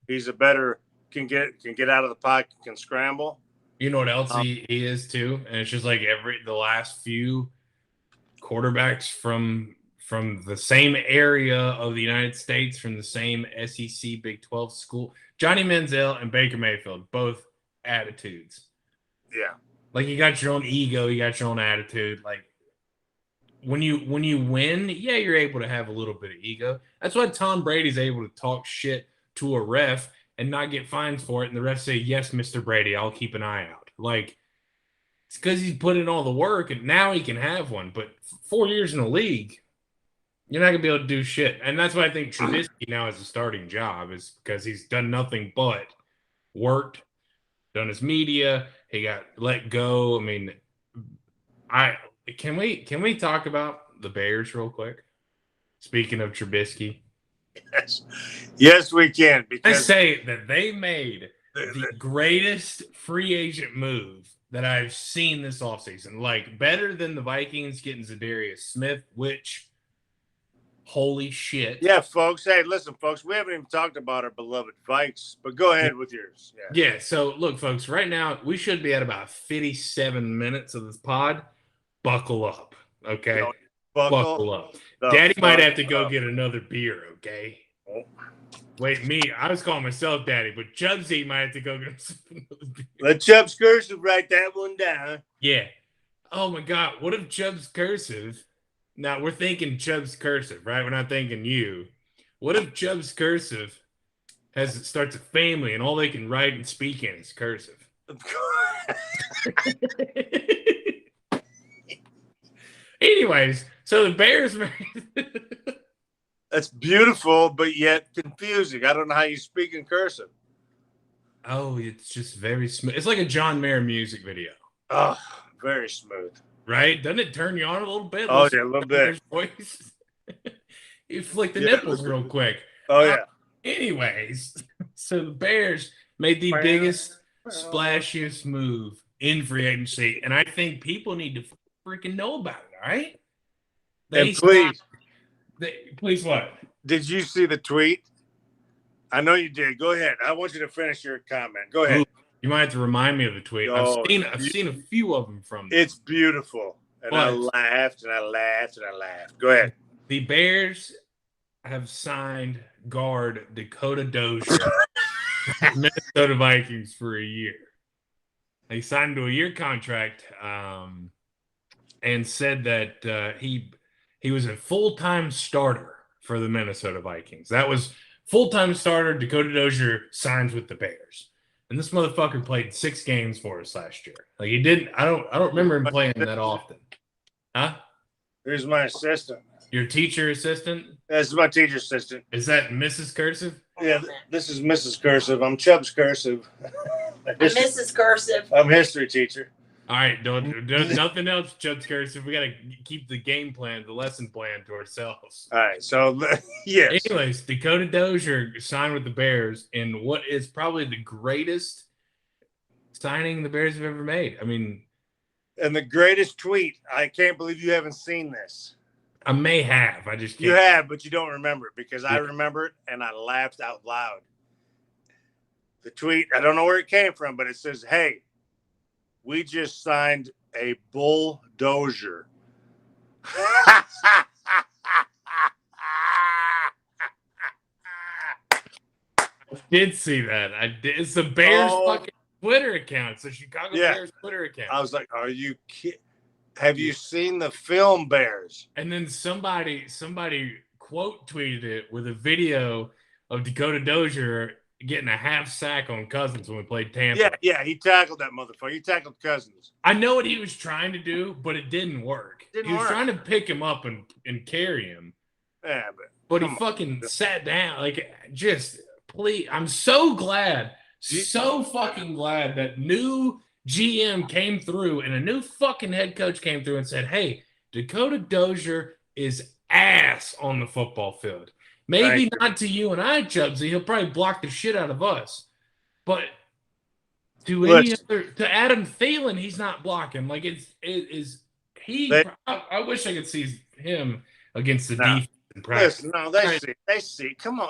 he's a better can get out of the pocket, can scramble. You know what else he is too, and it's just like the last few quarterbacks from the same area of the United States, from the same SEC Big 12 school, Johnny Manziel and Baker Mayfield, both attitudes. Yeah. Like, you got your own ego, you got your own attitude. Like, when you win, yeah, you're able to have a little bit of ego. That's why Tom Brady's able to talk shit to a ref and not get fines for it, and the ref say, "Yes, Mr. Brady, I'll keep an eye out." Like, it's because he's put in all the work, and now he can have one. But 4 years in the league, you're not gonna be able to do shit. And that's why I think Trubisky now has a starting job, is because he's done nothing but worked, done his media. He got let go. I mean, can we talk about the Bears real quick? Speaking of Trubisky, yes, we can. I Because say that they made the greatest free agent move that I've seen this offseason. Like, better than the Vikings getting Zadarius Smith, which, holy shit. yeah, folks. Hey, listen, folks. We haven't even talked about our beloved Vikes, but go ahead with yours. Yeah. So look, folks. Right now, we should be at about 57 minutes of this pod. Buckle up, okay? No, buckle up. Daddy might have to go get another beer, okay? Oh. Wait, me, I was calling myself Daddy, but Chubbsy might have to go get another beer. Let Chubbs Cursive write that one down. Yeah. Oh my God, what if Chubbs Cursive? Now we're thinking Chubbs Cursive, right? We're not thinking you. What if Chubbs Cursive starts a family and all they can write and speak in is cursive? Anyways, so the Bears. That's beautiful, but yet confusing. I don't know how you speak in cursive. Oh, it's just very smooth. It's like a John Mayer music video. Oh, very smooth. Right? Doesn't it turn you on a little bit? Oh, yeah, a little bit. Voice. You flick the nipples real quick. Oh, yeah. Anyways, so the Bears made the biggest, splashiest move in free agency, and I think people need to freaking know about it, all right? And please. Please what? Did you see the tweet? I know you did. Go ahead. I want you to finish your comment. Go ahead. Ooh, you might have to remind me of the tweet. Oh, I've seen a few of them from them. It's beautiful. And I laughed and I laughed and I laughed. Go ahead. The Bears have signed guard Dakota Dozier, Minnesota Vikings, for a year. They signed to a year contract and said that he was a full-time starter for the Minnesota Vikings. That was full-time starter. Dakota Dozier signs with the Bears. And this motherfucker played 6 games for us last year. Like, he didn't. I don't remember him playing that often. Huh? Here's my assistant. Your teacher assistant? That's my teacher assistant. Is that Mrs. Cursive? Yeah, this is Mrs. Cursive. I'm Chubbs Cursive. I'm Mrs. Cursive. I'm history teacher. All right, don't nothing else, Chubbs Cursive. We got to keep the game plan, the lesson plan to ourselves. All right, so yes. Anyways, Dakota Dozier signed with the Bears in what is probably the greatest signing the Bears have ever made. I mean, and the greatest tweet. I can't believe you haven't seen this. I may have. I just can't. You have, but you don't remember it because I remember it and I laughed out loud. The tweet, I don't know where it came from, but it says, "Hey, we just signed a bulldozer." I did see that. I did. It's the Bears fucking Twitter account. It's the Chicago Bears Twitter account. I was like, "Are you kidding? Have you seen the film Bears?" And then somebody quote tweeted it with a video of Dakota Dozier getting a half sack on Cousins when we played Tampa. Yeah, he tackled that motherfucker. He tackled Cousins. I know what he was trying to do, but it didn't work. He was trying to pick him up and carry him. Yeah, but he fucking sat down. Like, just please. I'm so glad, so fucking glad that new GM came through and a new fucking head coach came through and said, "Hey, Dakota Dozier is ass on the football field. Maybe not to you and I, Chubbsy. He'll probably block the shit out of us. But to Adam Thielen, he's not blocking. Like, I wish I could see him against the defense in practice. Listen, no, they see. Come on.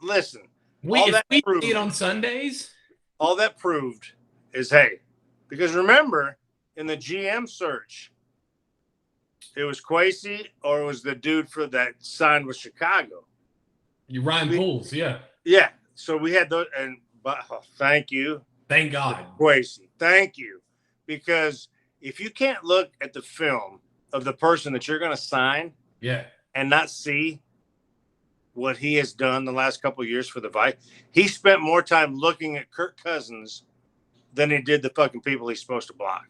Listen. We see it on Sundays. All that proved is, hey, because remember, in the GM search, it was Kwesi or it was the dude that signed with Chicago. Ryan Poles, yeah. Yeah. So we had those, thank you. Thank God. Kwesi. Thank you. Because if you can't look at the film of the person that you're going to sign and not see what he has done the last couple of years for the Vikings, he spent more time looking at Kirk Cousins than he did the fucking people he's supposed to block.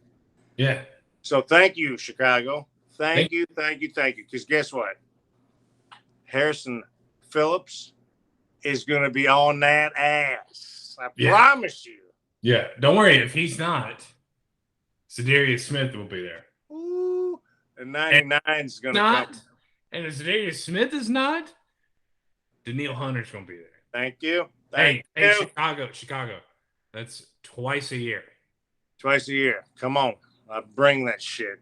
Yeah. So thank you, Chicago. Thank you. Because guess what? Harrison Phillips is going to be on that ass. I promise you. Yeah. Don't worry. If he's not, Zadarius Smith will be there. Ooh, and 99 is going to come. And if Zadarius Smith is not, Daniil Hunter's going to be there. Thank you. Hey, Chicago. That's twice a year. Twice a year. Come on. I bring that shit.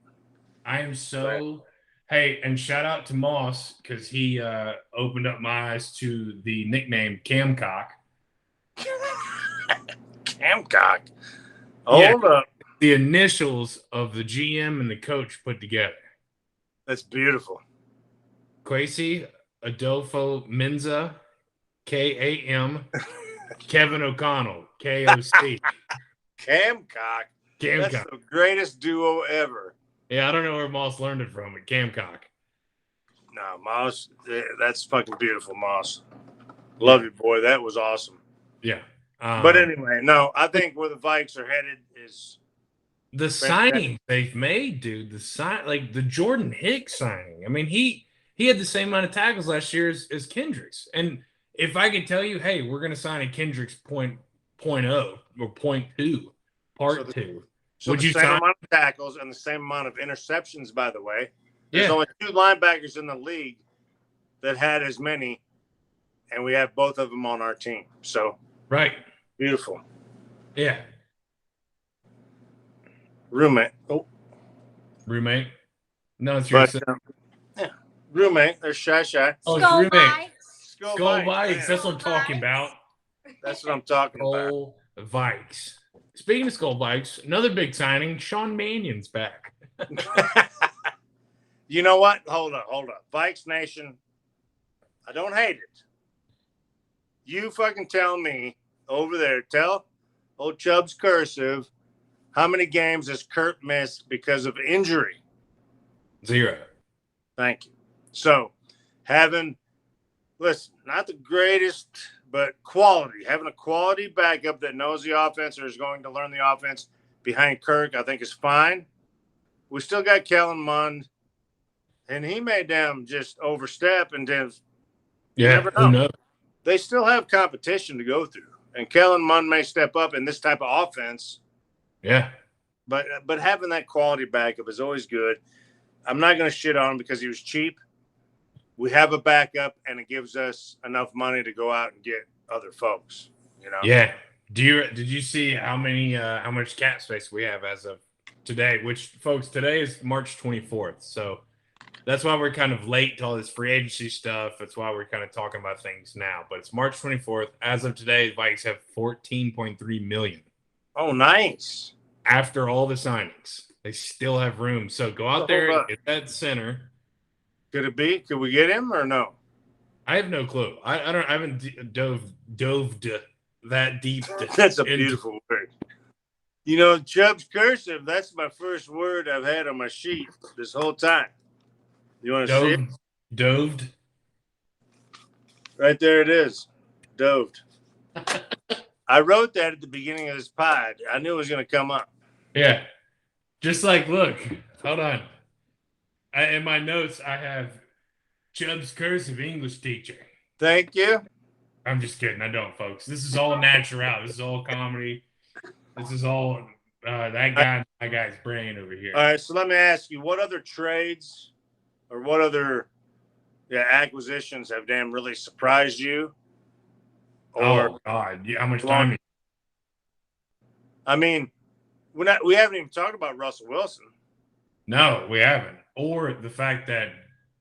I am so hey, and shout out to Moss because he opened up my eyes to the nickname Camcock. Camcock. Hold up. The initials of the GM and the coach put together. That's beautiful. Kwesi Adolfo Menza, K-A-M, Kevin O'Connell, K-O-C. Camcock. That's the greatest duo ever. Yeah, I don't know where Moss learned it from, but Camcock. No, Moss, that's fucking beautiful, Moss. Love you, boy. That was awesome. Yeah. But anyway, no, I think where the Vikes are headed is the signing they've made, dude. The Jordan Hicks signing. I mean, he had the same amount of tackles last year as Kendricks. And if I could tell you, hey, we're going to sign a Kendricks .0 or .2, part 2. So Would the you same sign amount of tackles and the same amount of interceptions, by the way. There's Yeah. only 2 linebackers in the league that had as many, and we have both of them on our team. So Right. beautiful. Yeah. Roommate. Oh, Roommate. No, it's your yeah. Roommate. There's Shy. Oh, it's Skull roommate. Vikes. Skull Skull Vikes. Vikes. That's what I'm talking about. That's what I'm talking about. Skull Vikes. Speaking of Skull Vikes, another big signing, Sean Mannion's back. You know what? Hold up. Vikes Nation, I don't hate it. You fucking tell me over there, tell old Chubbs Cursive, how many games has Kurt missed because of injury? 0. Thank you. So, listen, not the greatest, but quality. Having a quality backup that knows the offense or is going to learn the offense behind Kirk, I think is fine. We still got Kellen Mond, and he may just overstep and just never know. Who knows? They still have competition to go through, and Kellen Mond may step up in this type of offense. Yeah. But having that quality backup is always good. I'm not going to shit on him because he was cheap. We have a backup, and it gives us enough money to go out and get other folks. Yeah. Did you see how much cap space we have as of today? Which, folks, today is March 24th. So that's why we're kind of late to all this free agency stuff. That's why we're kind of talking about things now. But it's March 24th. As of today, the Vikes have $14.3 million. Oh, nice. After all the signings, they still have room. So go out there and get that center. Could it be? Could we get him or no? I have no clue. I haven't dove that deep. That's a beautiful word. Chubbs Cursive, that's my first word I've had on my sheet this whole time. You want to see it? Doved. Right there it is. Doved. I wrote that at the beginning of this pod. I knew it was going to come up. Yeah. Just like, look, hold on. In my notes, I have Chubbs Cursive English teacher. Thank you. I'm just kidding. I don't, folks. This is all natural. This is all comedy. This is all that guy's brain over here. All right, so let me ask you, what other trades or what other acquisitions have really surprised you? Oh, God. How much time? I mean, we haven't even talked about Russell Wilson. No, we haven't. Or the fact that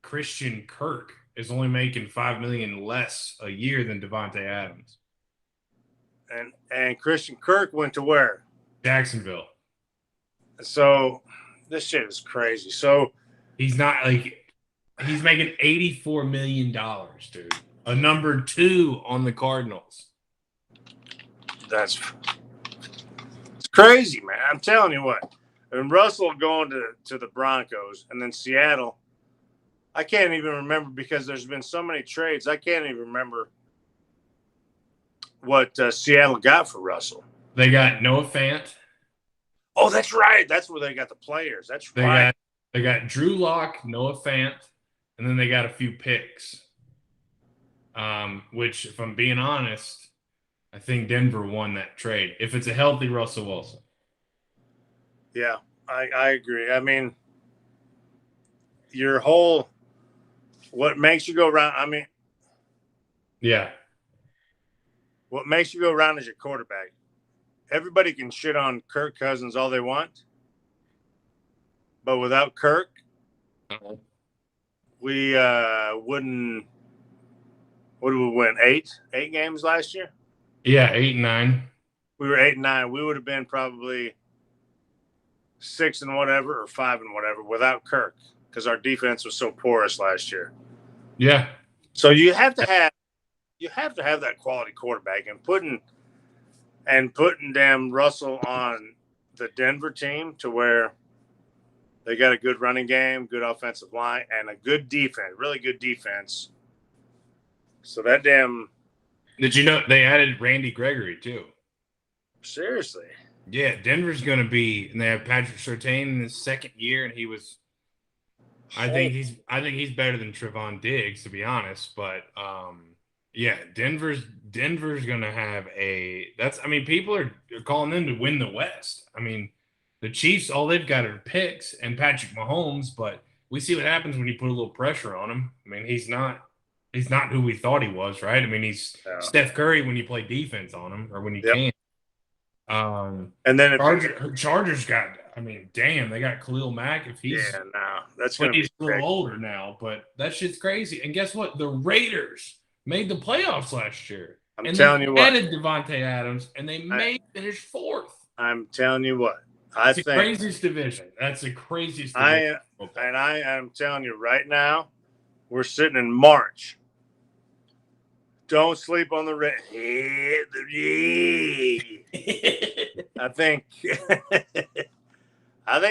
Christian Kirk is only making $5 million less a year than Devontae Adams. And Christian Kirk went to where? Jacksonville. So this shit is crazy. So he's making $84 million, dude. A number 2 on the Cardinals. It's crazy, man. I'm telling you what. And Russell going to the Broncos and then Seattle. I can't even remember because there's been so many trades. I can't even remember what Seattle got for Russell. They got Noah Fant. Oh, that's right. That's where they got the players. That's They right. got Drew Lock, Noah Fant, and then they got a few picks. Which, if I'm being honest, I think Denver won that trade. If it's a healthy Russell Wilson. Yeah, I agree. I mean, your whole what makes you go around. I mean, Yeah. what makes you go around is your quarterback. Everybody can shit on Kirk Cousins all they want, but without Kirk, we wouldn't. What did we win? Eight games last year. Yeah, 8 and 9. We were 8-9. We would have been probably 6 and whatever or 5 and whatever without Kirk because our defense was so porous last year. Yeah. So you have to have that quality quarterback, and putting damn Russell on the Denver team to where they got a good running game, good offensive line, and a good defense, really good defense. So that damn Did you know they added Randy Gregory too? seriously. Yeah, Denver's going to be, and they have Patrick Surtain in his second year, and he was. I think he's better than Trevon Diggs, to be honest. But yeah, Denver's going to have a. I mean, people are calling them to win the West. I mean, the Chiefs, all they've got are picks and Patrick Mahomes, but we see what happens when you put a little pressure on him. I mean, he's not who we thought he was, right? I mean, he's Steph Curry when you play defense on him or when you can. And then Chargers got. I mean, damn, they got Khalil Mack. If he's that's going to be a little older now, but that shit's crazy. And guess what? The Raiders made the playoffs last year. I'm telling you what. They added Devontae Adams, and they finish fourth. I'm telling you what. That's the craziest division. That's the craziest division. I am telling you right now, we're sitting in March. Don't sleep on the I think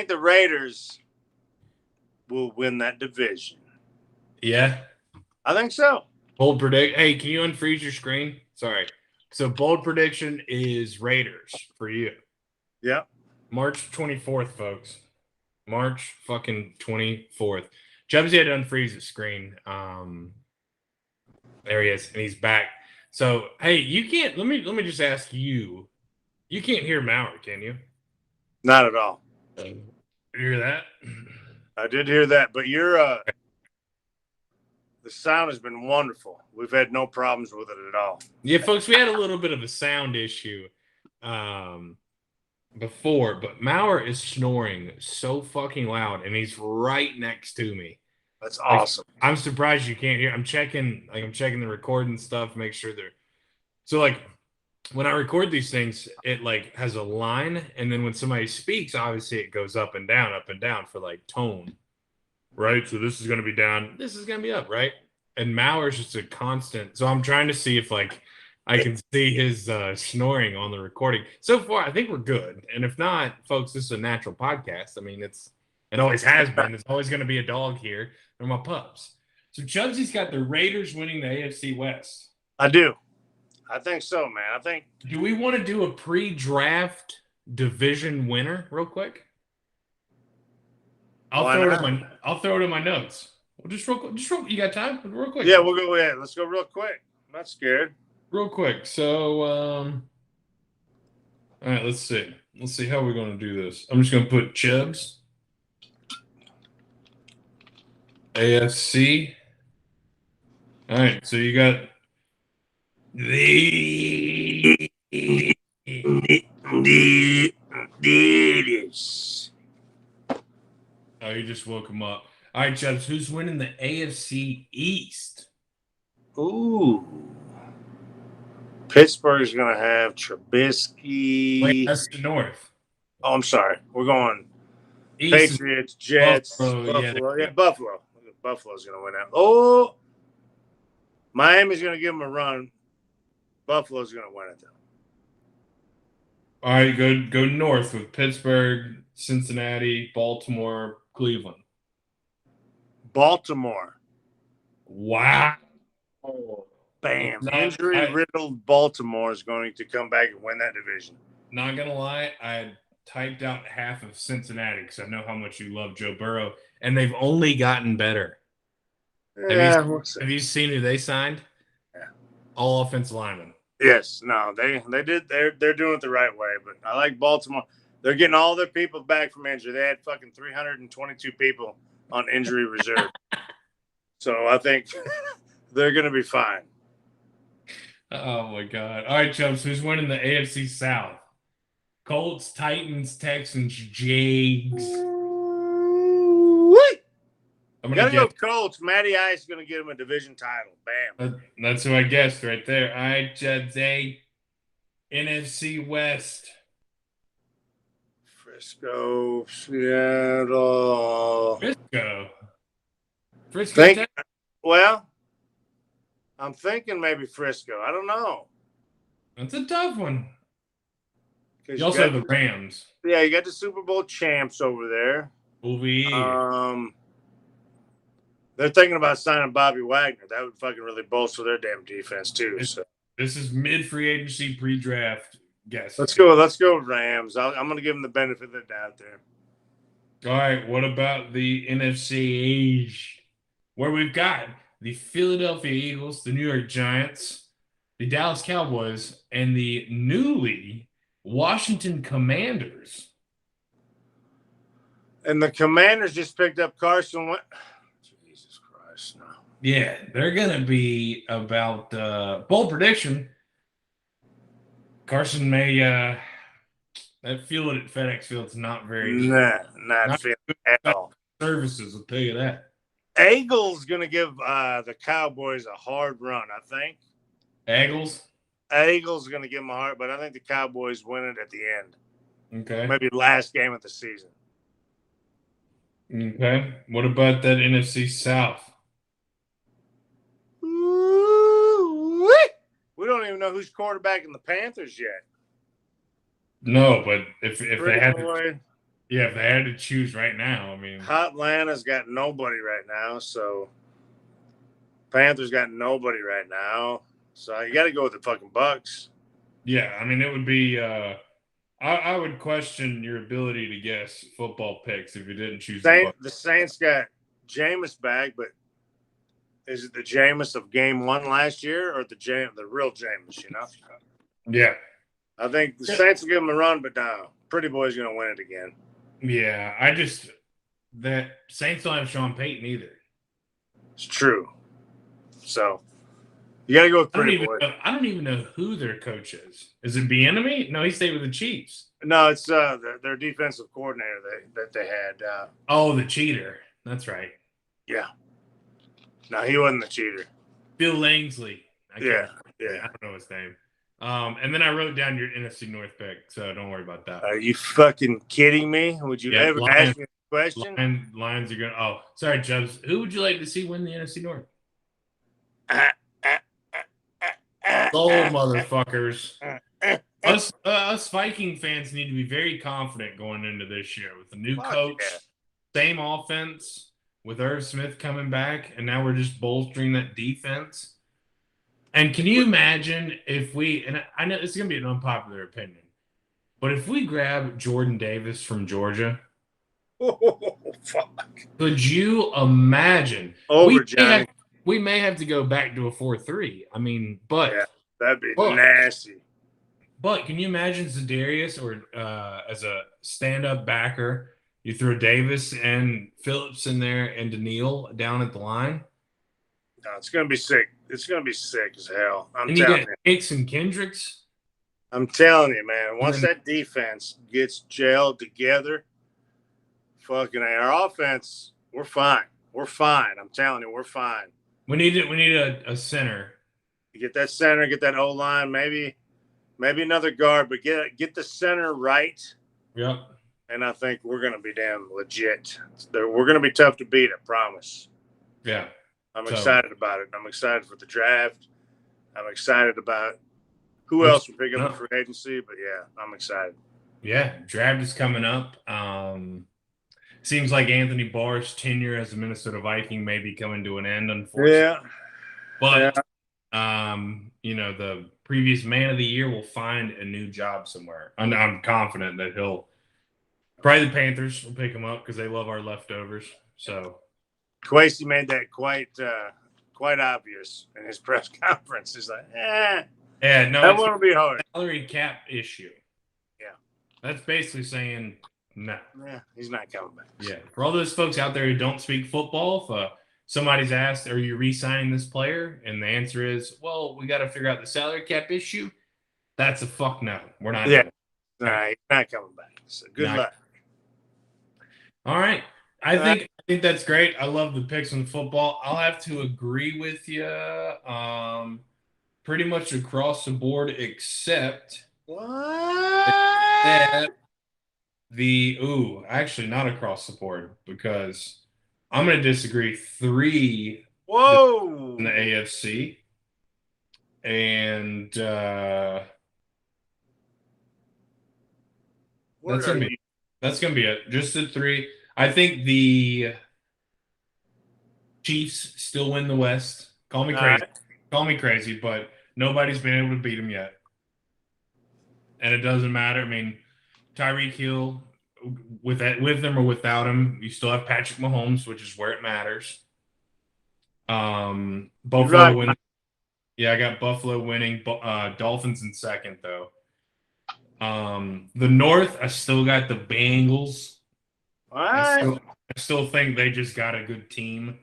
the Raiders will win that division. Yeah. I think so. Bold prediction. Hey, can you unfreeze your screen? Sorry. So bold prediction is Raiders for you. Yeah. March 24th, folks. March fucking 24th. Chubbs had to unfreeze the screen. There he is, and he's back. So, hey, you can't. Let me just ask you. You can't hear Maurer, can you? Not at all. You hear that? I did hear that, but the sound has been wonderful. We've had no problems with it at all. Yeah, folks, we had a little bit of a sound issue before, but Maurer is snoring so fucking loud, and he's right next to me. That's awesome. I'm surprised you can't hear. I'm checking the recording stuff, make sure they're so like when I record these things, it like has a line, and then when somebody speaks, obviously it goes up and down for like tone. Right? So this is gonna be down, this is gonna be up, right? And Maurer's just a constant. So I'm trying to see if like I can see his snoring on the recording. So far, I think we're good. And if not, folks, this is a natural podcast. I mean, it always has been. There's always going to be a dog here. They're my pups. So Chubbsy's got the Raiders winning the AFC West. I do. I think so, man. Do we want to do a pre-draft division winner real quick? I'll throw it in my notes. Well, just real. You got time? Real quick. Yeah, we'll go ahead. Let's go real quick. I'm not scared. Real quick. So, all right. Let's see. Let's see how we're going to do this. I'm just going to put Chubbs. AFC. All right, so you got the Oh, you just woke him up. All right, Chubbs, who's winning the AFC East? Ooh. Pittsburgh's going to have Trubisky. Wait, that's the North. Oh, I'm sorry. We're going East Patriots, Jets, Buffalo. Yeah, Buffalo. Buffalo's going to win out. Oh, Miami's going to give them a run. Buffalo's going to win it, though. All right, go north with Pittsburgh, Cincinnati, Baltimore, Cleveland. Baltimore. Wow. Bam. Injury-riddled Baltimore is going to come back and win that division. not gonna lie, I typed out half of Cincinnati because I know how much you love Joe Burrow, and they've only gotten better. Yeah, we'll see. Have you seen who they signed? Yeah. All offensive linemen. Yes, no, they did. They're doing it the right way. But I like Baltimore. They're getting all their people back from injury. They had fucking 322 people on injury reserve. So I think they're going to be fine. Oh my god! All right, Chubbs, who's winning the AFC South? Colts, Titans, Texans, Jags. I'm Gotta gonna go Colts. Matty Ice is going to get him a division title. Bam. That's who I guessed right there. All right, Chubbs, NFC West. Frisco, Seattle. Frisco. Well, I'm thinking maybe Frisco. I don't know. That's a tough one. You also have the Rams. Yeah, you got the Super Bowl champs over there. They're thinking about signing Bobby Wagner. That would fucking really bolster their damn defense too. So this is mid-free agency, pre-draft guess. Let's go Rams. I'm going to give them the benefit of the doubt there. All right, what about the NFC, where we've got the Philadelphia Eagles, the New York Giants, the Dallas Cowboys, and the newly Washington Commanders. And the Commanders just picked up Carson Wentz. Jesus Christ, no. Yeah, they're going to be about bold prediction. Carson may that field at FedEx Field's not very not feeling at all. Services, I'll tell you that. Eagles going to give the Cowboys a hard run, I think. Eagles going to give them a hard, but I think the Cowboys win it at the end. Okay. Maybe last game of the season. Okay. What about that NFC South? We don't even know who's quarterback in the Panthers yet. No, but if they had to, if they had to choose right now, I mean, Atlanta's got nobody right now, so Panthers got nobody right now, so you got to go with the fucking Bucks. Yeah, I mean, it would be. I would question your ability to guess football picks if you didn't choose the Bucks. The Saints got Jameis back, but is it the Jameis of Game 1 last year or the real Jameis? You know? Yeah. I think the Saints will give them a run, but no, Pretty Boy's going to win it again. Yeah, that Saints don't have Sean Payton either. It's true. So you got to go with Pretty Boy. I don't even know who their coach is. Is it Bieniemy? No, he stayed with the Chiefs. No, it's their defensive coordinator that they had. The cheater. That's right. Yeah. No, he wasn't the cheater. Bill Langsley. Yeah. I don't know his name. And then I wrote down your NFC North pick, so don't worry about that. Are you fucking kidding me? Would you ever ask me a question? Lions are going to – oh, sorry, Chubbs. Who would you like to see win the NFC North? Motherfuckers. Us Viking fans need to be very confident going into this year with the new coach, same offense, with Irv Smith coming back, and now we're just bolstering that defense. And can you imagine if we – and I know this is going to be an unpopular opinion, but if we grab Jordan Davis from Georgia – oh, fuck. Could you imagine? We may have to go back to a 4-3. I mean, but yeah, that'd be nasty. But can you imagine Za'Darius or as a stand-up backer, you throw Davis and Phillips in there and Daniil down at the line? No, it's gonna be sick. It's gonna be sick as hell. I'm telling you. Hicks and Kendricks. I'm telling you, man. Once that defense gets gelled together, fucking our offense, we're fine. We're fine. I'm telling you, we're fine. We need a center. You get that center, get that O-line, maybe another guard, but get the center right. Yep. And I think we're going to be damn legit. We're going to be tough to beat, I promise. Yeah. I'm excited about it. I'm excited for the draft. I'm excited about who else will pick up the free agency, but yeah, I'm excited. Yeah, draft is coming up. Seems like Anthony Barr's tenure as a Minnesota Viking may be coming to an end, unfortunately. Yeah. But The previous man of the year will find a new job somewhere. I'm confident that he'll probably the Panthers will pick him up because they love our leftovers. So Kwesi made that quite obvious in his press conference. He's like, yeah, no, that it's won't be hard. a salary cap issue. Yeah. That's basically saying no. Yeah, he's not coming back. Yeah. For all those folks out there who don't speak football, if somebody's asked, are you re-signing this player? And the answer is, well, we got to figure out the salary cap issue. That's a fuck no. We're not doing it. Nah, he's not coming back. So good luck. All right. I think that's great. I love the picks on football. I'll have to agree with you pretty much across the board except What? actually not across the board because I'm going to disagree. 3 Whoa. in the AFC and that's gonna be it. Just the 3. I think the Chiefs still win the West. Call me crazy. Call me crazy, but nobody's been able to beat them yet. And it doesn't matter. I mean, Tyreek Hill, with them or without him, you still have Patrick Mahomes, which is where it matters. Buffalo winning. Yeah, I got Buffalo winning. Dolphins in second, though. The North, I still got the Bengals. I still think they just got a good team.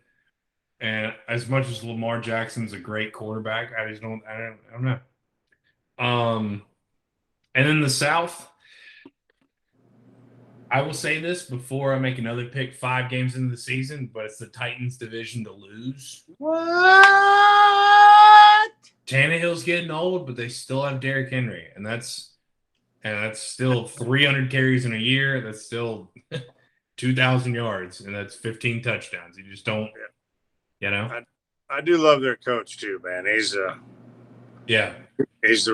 And as much as Lamar Jackson's a great quarterback, I don't know. And then the South, I will say this before I make another pick 5 games into the season, but it's the Titans division to lose. What? Tannehill's getting old, but they still have Derrick Henry, and that's still 300 carries in a year. That's still 2,000 yards, and that's 15 touchdowns. You just don't, I do love their coach too, man. He's the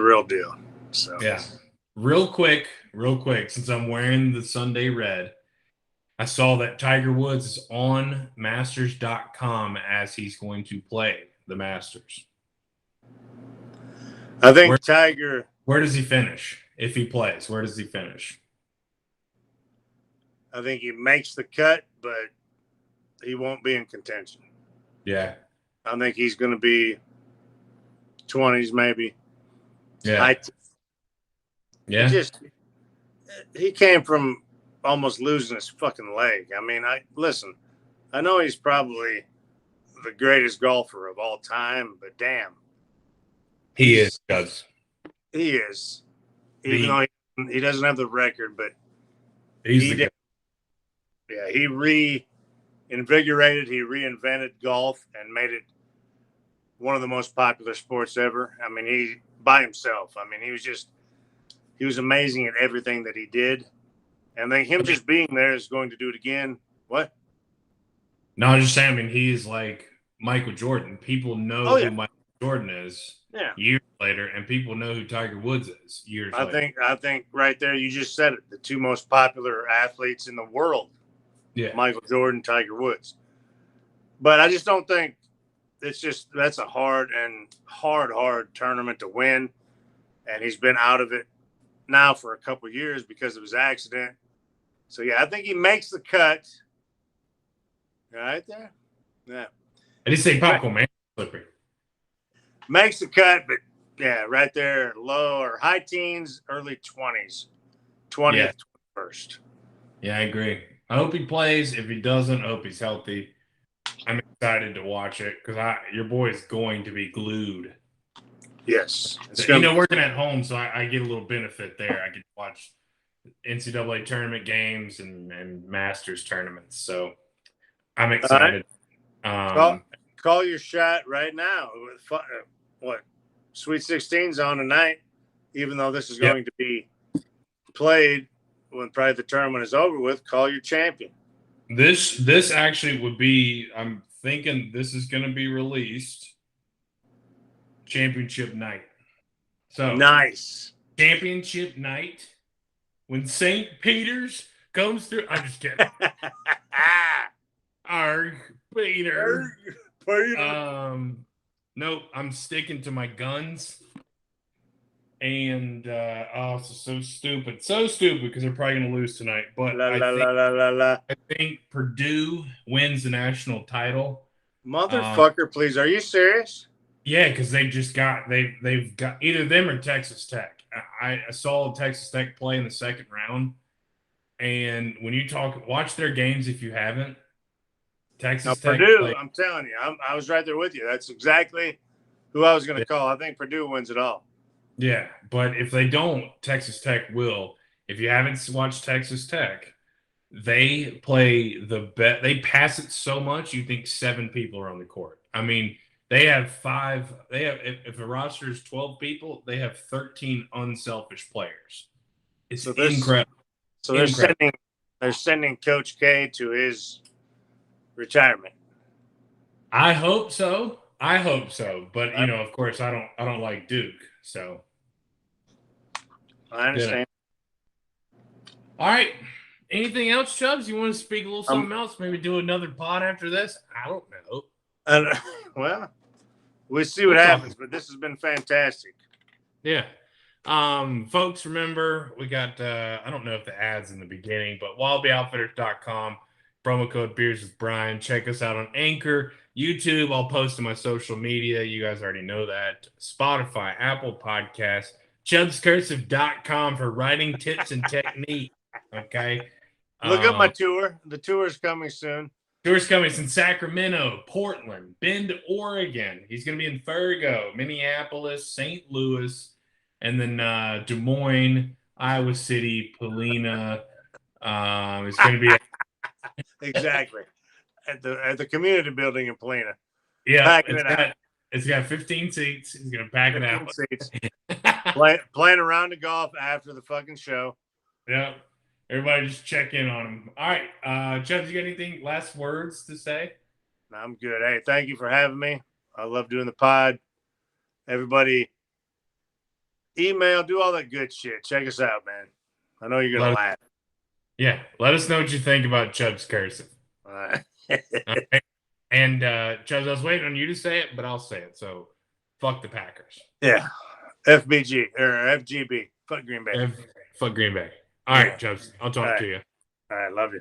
real deal. So yeah. Real quick, since I'm wearing the Sunday red, I saw that Tiger Woods is on Masters.com as he's going to play the Masters. I think Tiger. Where does he finish if he plays? Where does he finish? I think he makes the cut, but he won't be in contention. Yeah. I think he's going to be 20s maybe. Yeah. He came from almost losing his fucking leg. I mean, I know he's probably the greatest golfer of all time, but damn. He is, Chubbs. He is. Even though he doesn't have the record, but he reinvigorated, he reinvented golf and made it one of the most popular sports ever. I mean, he by himself. I mean, he was amazing at everything that he did. And then him just being there is going to do it again. What? No, I'm just saying, I mean, he's like Michael Jordan. People know who Michael Jordan is years later, and people know who Tiger Woods is years later. I think right there, you just said it. The 2 most popular athletes in the world. Yeah. Michael Jordan, Tiger Woods. But I just don't think that's a hard tournament to win. And he's been out of it now for a couple of years because of his accident. So, yeah, I think he makes the cut. Right there? Yeah. I didn't say popcorn, man. Slippery. Makes the cut, but, yeah, right there, low or high teens, early 20s. 20th, 21st. Yeah, I agree. I hope he plays. If he doesn't, I hope he's healthy. I'm excited to watch it because your boy is going to be glued. Yes. Working at home, so I get a little benefit there. I get to watch NCAA tournament games and Masters tournaments. So I'm excited. Call your shot right now. Sweet 16's on tonight, even though this is going to be played when probably the tournament is over with. Call your champion. This actually would be, I'm thinking this is going to be released championship night. So nice. Championship night when St. Peter's comes through. I'm just kidding. Our Peter. Nope, I'm sticking to my guns. And so stupid. So stupid because they're probably gonna lose tonight. But La la la la la la. I think Purdue wins the national title. Motherfucker, please. Are you serious? Yeah, because they've got either them or Texas Tech. I saw Texas Tech play in the second round. And when you watch their games if you haven't. Texas Tech Purdue, I'm telling you, I was right there with you. That's exactly who I was going to call. I think Purdue wins it all. Yeah, but if they don't, Texas Tech will. If you haven't watched Texas Tech, they play the bet. They pass it so much you think 7 people are on the court. I mean, they have 5. They have if a roster is 12 people, they have 13 unselfish players. It's incredible. So they're sending Coach K to his retirement. I hope so. But of course, I don't like Duke. So I understand. All right. Anything else, Chubbs? You want to speak a little something else? Maybe do another pod after this? I don't know. Well, we'll see what happens, but this has been fantastic. Yeah. Folks, remember, we got, I don't know if the ad's in the beginning, but wildbyoutfitters.com, promo code Beers with Brian. Check us out on Anchor, YouTube. I'll post to my social media. You guys already know that. Spotify, Apple Podcasts, chubbscursive.com for writing tips and technique. Okay. Look up my tour. The tour is coming soon. Tour's coming. It's in Sacramento, Portland, Bend, Oregon. He's going to be in Fargo, Minneapolis, St. Louis, and then Des Moines, Iowa City, Polina. It's going to be exactly at the community building in Polina. Yeah, it's got 15 seats. He's going to pack it out. Seats. Playing around the golf after the fucking show. Yeah. Everybody just check in on him. All right. Chubbs, you got anything, last words to say? No, I'm good. Hey, thank you for having me. I love doing the pod. Everybody email, do all that good shit. Check us out, man. I know you're going to laugh. Yeah. Let us know what you think about Chubbs Cursive. All right. And Chubbs, I was waiting on you to say it, but I'll say it. So fuck the Packers. Yeah. FBG or FGB. Fuck Green Bay. Fuck Green Bay. All right, Chubbs. I'll talk to you. All right. Love you.